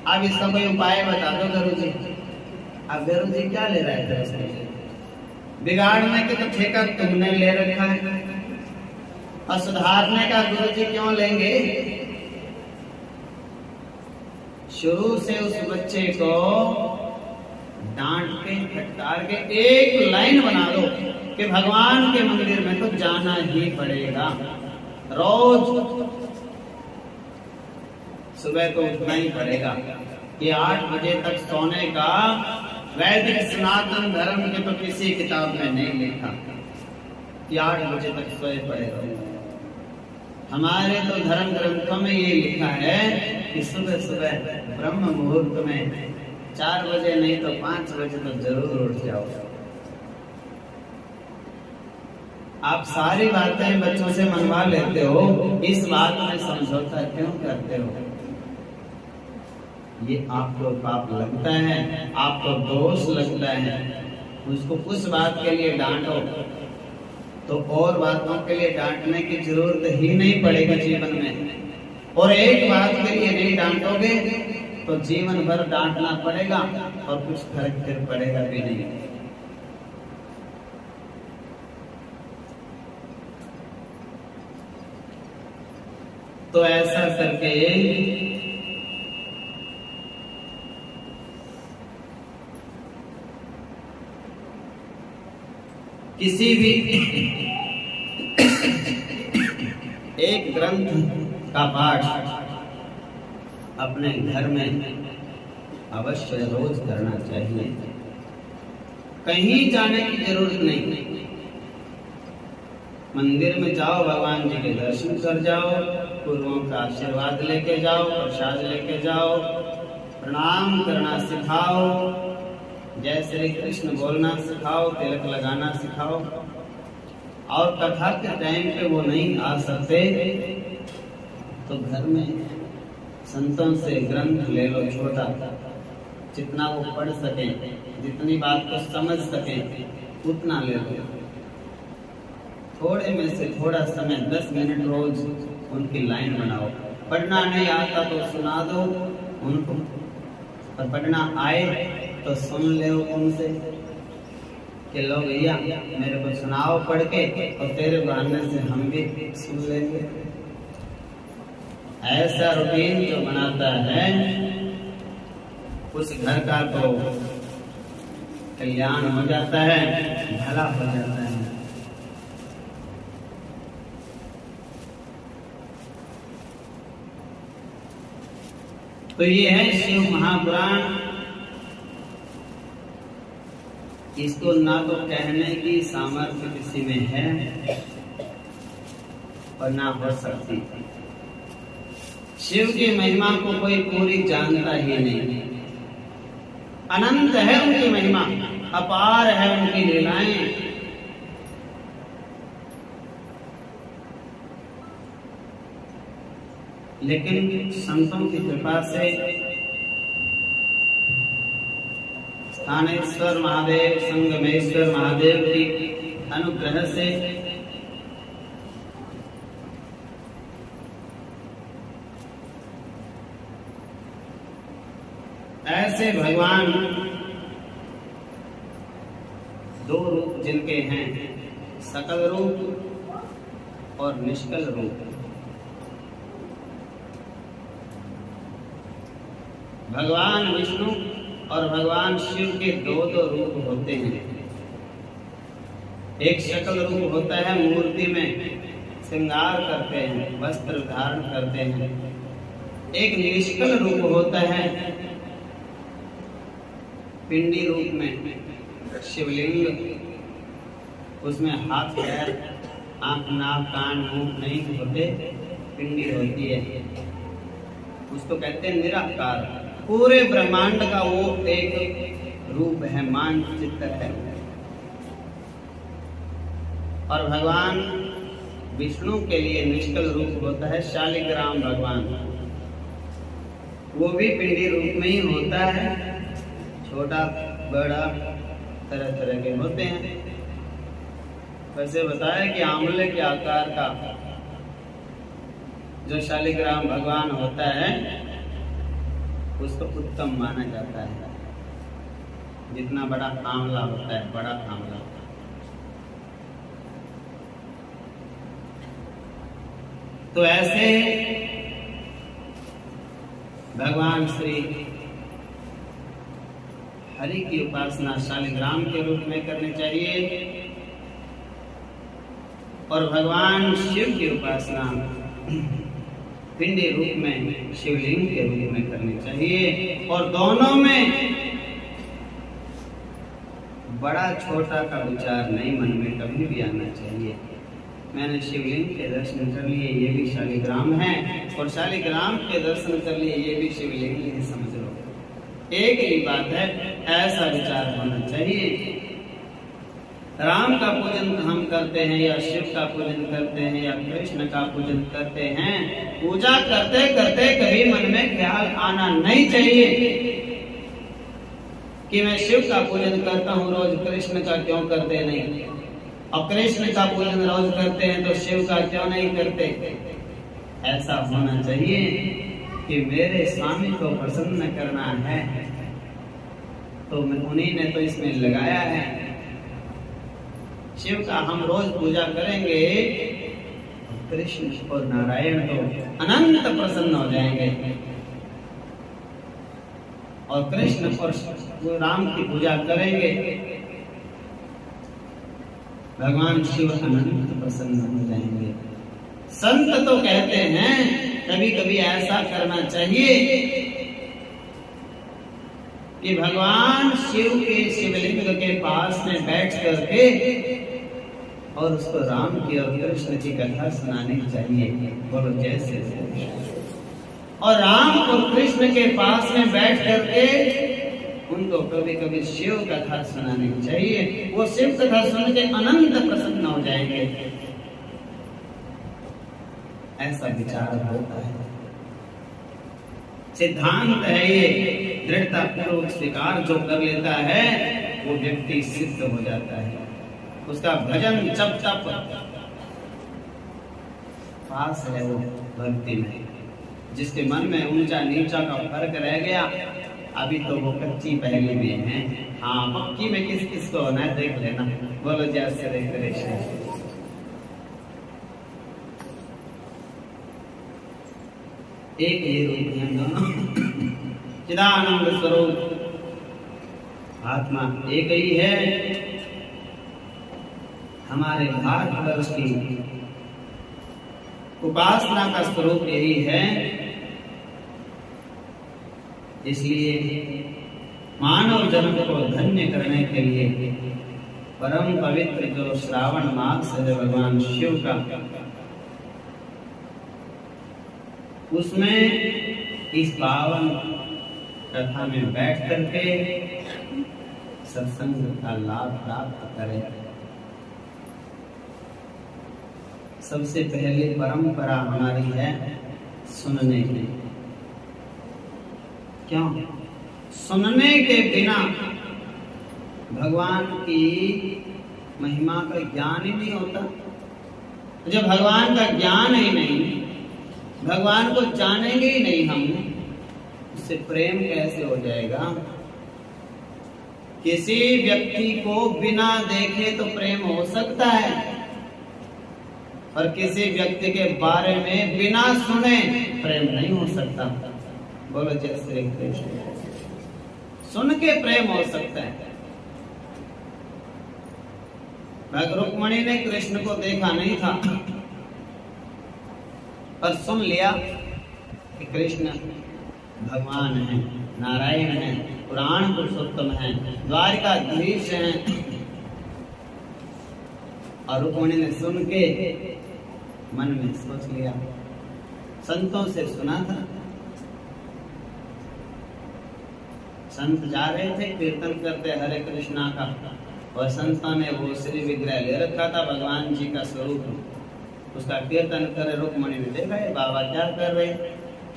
अब इसका कोई उपाय बता दो गुरुजी। अब गुरुजी क्या ले रहे थे उसने? बिगाड़ने के तो ठेका तुमने ले रखा है, और सुधारने का गुरुजी क्यों लेंगे? शुरू से उस बच्चे को डांट के फटकार के एक लाइन बना दो कि भगवान के मंदिर में तो जाना ही पड़ेगा। रोज सुबह को उठना ही पड़ेगा। कि 8 बजे तक सोने का वैदिक सनातन धर्म के तो किसी किताब में नहीं लिखा कि 8 बजे तक सोए पड़े रहो। हमारे तो धर्म ग्रंथों में ये लिखा है कि सुबह सुबह ब्रह्म मुहूर्त में 4 बजे नहीं तो 5 बजे तो जरूर उठ जाओ। आप सारी बातें बच्चों से मनवा लेते हो, इस बात में समझौता क्यों करते हो? ये आपको पाप लगता है, आपको दोष लगता है। उसको उस बात के लिए डांटो तो और बातों के लिए डांटने की जरूरत ही नहीं पड़ेगी जीवन में। और एक बात के लिए नहीं डांटोगे तो जीवन भर डांटना पड़ेगा और कुछ फर्क फिर पड़ेगा भी नहीं। तो ऐसा करके किसी भी एक ग्रंथ का पाठ अपने घर में अवश्य रोज करना चाहिए। कहीं जाने की जरूरत नहीं, मंदिर में जाओ, भगवान जी के दर्शन कर जाओ, गुरुओं का आशीर्वाद लेके जाओ, प्रसाद लेके जाओ, प्रणाम करना सिखाओ, जय श्री कृष्ण बोलना सिखाओ, तिलक लगाना सिखाओ। और कथा के टाइम पे वो नहीं आ सकते तो घर में संतों से ग्रंथ ले लो, छोटा जितना वो पढ़ सके, जितनी बात को समझ सके उतना ले लो। थोड़े में से थोड़ा समय 10 मिनट रोज उनकी लाइन बनाओ। पढ़ना नहीं आता तो सुना दो उनको, और पढ़ना आए तो सुन ले उनसे कि लो भैया मेरे को सुनाओ पढ़ के, और तेरे बहाने से हम भी सुन लेंगे। ऐसा रूटीन जो बनाता है उस घर का तो कल्याण हो जाता है, भला हो जाता है। तो ये है शिव महापुराण। इसको ना तो कहने की सामर्थ्य किसी में है और ना हो सकती। शिव की महिमा को कोई पूरी जानता ही नहीं। अनंत है उनकी महिमा, अपार है उनकी लीलाएं। लेकिन संतों की कृपा से, स्थानेश्वर महादेव, संगमेश्वर महादेव की अनुग्रह से ऐसे भगवान दो रूप जिनके हैं, सकल रूप और निष्कल रूप। भगवान विष्णु और भगवान शिव के दो रूप होते हैं। एक सकल रूप होता है, मूर्ति में श्रृंगार करते हैं, वस्त्र धारण करते हैं। एक निष्कल रूप होता है, पिंडी रूप में शिवलिंग, उसमें हाथ पैर आंख नाक कान मुंह नहीं होते, पिंडी होती है। उसको कहते हैं निराकार। पूरे ब्रह्मांड का वो एक रूप है, मानचित्र है। और भगवान विष्णु के लिए निष्कल रूप होता है शालिग्राम भगवान। वो भी पिंडी रूप में ही होता है, छोटा बड़ा तरह तरह के होते हैं। वैसे बताया कि आंवले के आकार का जो शालिग्राम भगवान होता है उसको उत्तम माना जाता है। जितना बड़ा आंवला होता है, बड़ा आंवला। तो ऐसे भगवान श्री हरि की उपासना शालिग्राम के रूप में करनी चाहिए और भगवान शिव की उपासना पिंडी रूप में शिवलिंग के रूप में करनी चाहिए। और दोनों में बड़ा छोटा का विचार नहीं मन में कभी भी आना चाहिए। मैंने शिवलिंग के दर्शन कर लिए, ये भी शालिग्राम है, और शालिग्राम के दर्शन कर लिए, ये भी शिवलिंग है, समझ लो एक ही बात है। ऐसा विचार होना चाहिए। राम का पूजन हम करते हैं या शिव का पूजन करते हैं या कृष्ण का पूजन करते हैं, पूजा करते करते कभी मन में ख्याल आना नहीं चाहिए कि मैं शिव का पूजन करता हूँ रोज, कृष्ण का क्यों करते नहीं, और कृष्ण का पूजन रोज करते हैं तो शिव का क्यों नहीं करते। ऐसा होना चाहिए कि मेरे स्वामी को प्रसन्न करना है तो उन्हीं ने तो इसमें लगाया है। शिव का हम रोज पूजा करेंगे, कृष्ण और नारायण तो अनंत प्रसन्न हो जाएंगे, और कृष्ण और राम की पूजा करेंगे, भगवान शिव अनंत प्रसन्न हो जाएंगे। संत तो कहते हैं कभी कभी ऐसा करना चाहिए कि भगवान शिव के शिवलिंग के पास में बैठ करके और उसको राम की और कृष्ण की कथा सुनानी चाहिए। बोलो जैसे। और राम और कृष्ण के पास में बैठ करके उनको कभी कभी शिव कथा सुनानी चाहिए। वो शिव कथा सुन के अनंत प्रसन्न हो जाएंगे। ऐसा विचार होता है, सिद्धांत है ये। दृढ़ता पूर्वक स्वीकार जो कर लेता है वो व्यक्ति सिद्ध हो जाता है। उसका भजन जब तक पास है वो भक्ति में। जिसके मन में ऊंचा नीचा का फर्क रह गया, अभी तो वो कच्ची पहली में है। हाँ, पक्की में किस किस को होना है देख लेना। बोलो जय श्री कृष्ण। एक ही रूप है दोनों, चिदानंद स्वरूप आत्मा एक ही है। हमारे भारतवर्ष की उपासना का स्वरूप यही है। इसलिए मानव जन्म को धन्य करने के लिए परम पवित्र जो श्रावण मास है भगवान शिव का, उसमें इस पावन कथा में बैठ करके सत्संग का लाभ प्राप्त करें। सबसे पहले परंपरा हमारी है सुनने की। क्यों? सुनने के बिना भगवान की महिमा का ज्ञान ही नहीं होता। जब भगवान का ज्ञान ही नहीं, भगवान को जानेंगे ही नहीं हम, उससे प्रेम कैसे हो जाएगा? किसी व्यक्ति को बिना देखे तो प्रेम हो सकता है, और किसी व्यक्ति के बारे में बिना सुने प्रेम नहीं हो सकता। बोलो जय श्री कृष्ण। सुन के प्रेम हो सकता है। रुक्मिणी ने कृष्ण को देखा नहीं था, पर सुन लिया कि कृष्ण भगवान है, नारायण है, पुराण पुरुषोत्तम है, द्वारिकाधीश है। और रुक्मिणी ने सुन के मन में सोच लिया। संतों से सुना था, संत जा रहे थे कीर्तन करते हरे कृष्णा का, और संतों ने वो श्री विग्रह ले रखा था भगवान जी का स्वरूप, उसका कीर्तन करे। रुक्मिणी ने देखा ये बाबा क्या कर रहे?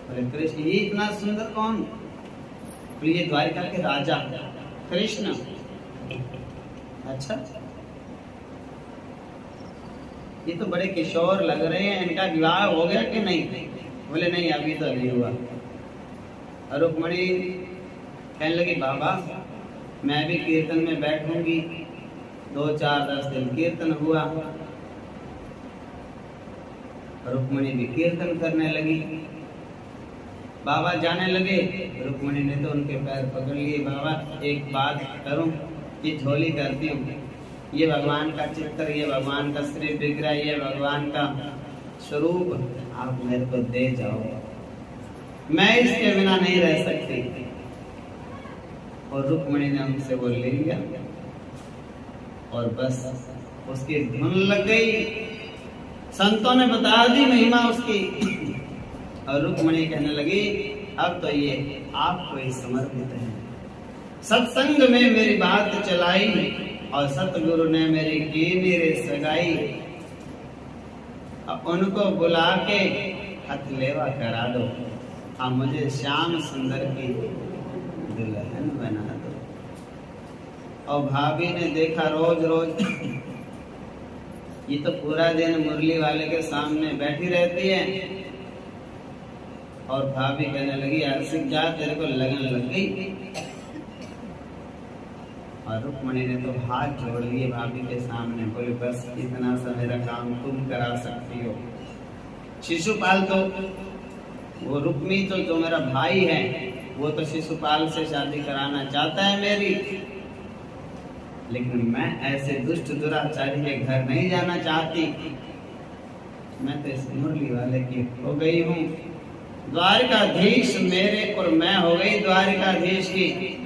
बोले कृष्ण, ये इतना सुंदर कौन? बोले ये द्वारिका के राजा कृष्ण। अच्छा, ये तो बड़े किशोर लग रहे हैं, इनका विवाह हो गया कि नहीं? बोले नहीं, अभी तो नहीं हुआ। और रुक्मिणी कहने लगी बाबा मैं भी कीर्तन में बैठूंगी। 2-4-10 दिन कीर्तन हुआ, रुक्मिणी भी कीर्तन करने लगी। बाबा जाने लगे, रुक्मिणी ने तो उनके पैर पकड़ लिए। बाबा एक बात करूं, ये झोली करती हूँ, ये भगवान का चित्र, ये भगवान का श्री विग्रह, ये भगवान का स्वरूप आप मेरे को दे जाओ, मैं इसके बिना नहीं रह सकती। और रुक्मिणी ने हमसे वो ले लिया, और बस उसकी धुन लग गई। संतों ने बता दी महिमा उसकी, और रुक्मिणी कहने लगी अब तो ये आपको ही समर्पित है। सत्संग में मेरी बात चलाई, और सतगुरु ने मेरी की मेरे सगाई। अब उनको बुला के हथलेवा करा दो, अब मुझे श्याम सुंदर की दुल्हन बना दो। और भाभी ने देखा रोज रोज ये तो पूरा दिन मुरली वाले के सामने बैठी रहती है, और भाभी कहने लगी आशिक जा, तेरे को लगन लग गई। और रुक्मिणी ने तो हाथ जोड़ लिए भाभी के सामने, बोले बस इतना सा मेरा काम तुम करा सकती हो। शिशुपाल तो वो रुक्मी तो जो मेरा भाई है, वो तो शिशुपाल से शादी कराना चाहता है मेरी, लेकिन मैं ऐसे दुष्ट दुराचारी के घर नहीं जाना चाहती। मैं तो इस मुरली वाले की हो गई हूँ, द्वारिकाधीश मेरे और मैं हो गई द्वारिकाधीश की,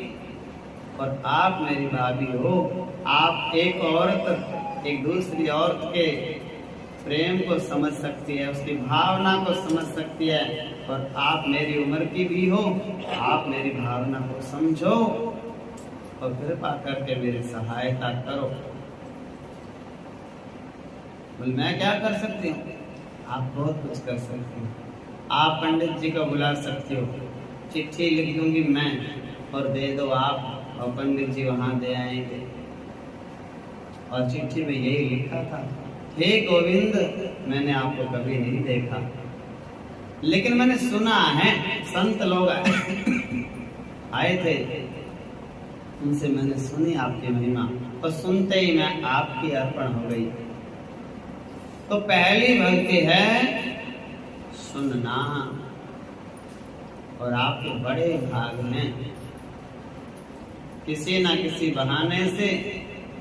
और आप मेरी भाभी हो। आप एक औरत एक दूसरी औरत के प्रेम को समझ सकती है, उसकी भावना को समझ सकती है, और आप मेरी उम्र की भी हो, आप मेरी भावना को समझो और कृपा करके मेरी सहायता करो। बोले मैं क्या कर सकती हूँ? आप बहुत कुछ कर सकती हो। आप पंडित जी को बुला सकती हो, चिट्ठी लिख दूंगी मैं और दे दो आप, और पंडित जी वहां दे आएंगे। और चिट्ठी में यही लिखा था, हे गोविंद, मैंने आपको कभी नहीं देखा, लेकिन मैंने सुना है, संत लोग आए थे, उनसे मैंने सुनी आपकी महिमा, और सुनते ही मैं आपकी अर्पण हो गई। तो पहली भक्ति है सुनना, और आप तो बड़े भाग हैं, किसी न किसी बहाने से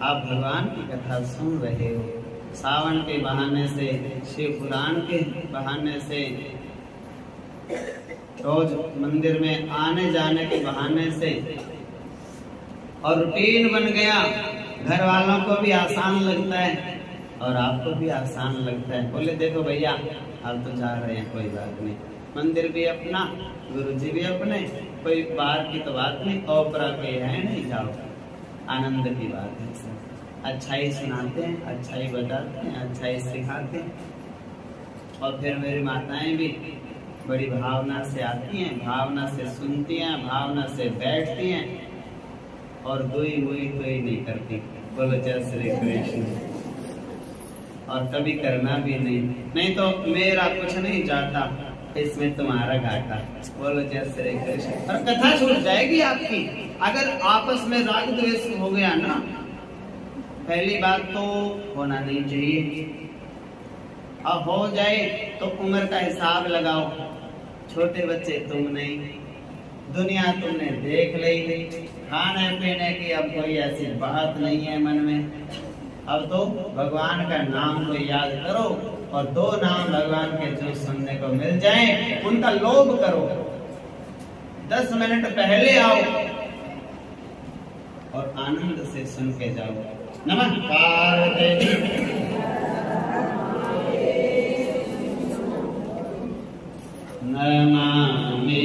आप भगवान की कथा सुन रहे हो। सावन के बहाने से, शिव पुराण के बहाने से, रोज मंदिर में आने जाने के बहाने से, और रूटीन बन गया। घर वालों को भी आसान लगता है और आपको भी आसान लगता है। बोले देखो भैया आप तो जा रहे हैं, कोई बात नहीं, मंदिर भी अपना, गुरु जी भी अपने, कोई बाहर की तो बात नहीं, ओपरा पे है नहीं, जाओ, आनंद की बात है सर। अच्छाई सुनाते हैं, अच्छाई बताते हैं, अच्छाई सिखाते हैं। और फिर मेरी माताएं भी बड़ी भावना से आती हैं, भावना से सुनती हैं, भावना से बैठती हैं और दुई मुई कोई नहीं करती। बोलो जय श्री कृष्ण। और कभी करना भी नहीं तो मेरा कुछ नहीं जाता, इसमें तुम्हारा घाटा। बोलो जय श्री कृष्ण। और कथा छूट जाएगी आपकी अगर आपस में राग द्वेष हो गया ना। पहली बात तो होना नहीं चाहिए, और हो जाए तो उम्र का हिसाब लगाओ। छोटे बच्चे तुम नहीं, दुनिया तुमने देख ली, खाने पीने की अब कोई ऐसी बात नहीं है मन में। अब तो भगवान का नाम को याद करो, और दो नाम भगवान के जो सुनने को मिल जाएं उनका लोभ करो। 10 मिनट पहले आओ और आनंद से सुन के जाओ। नमः पार्वती। नमामि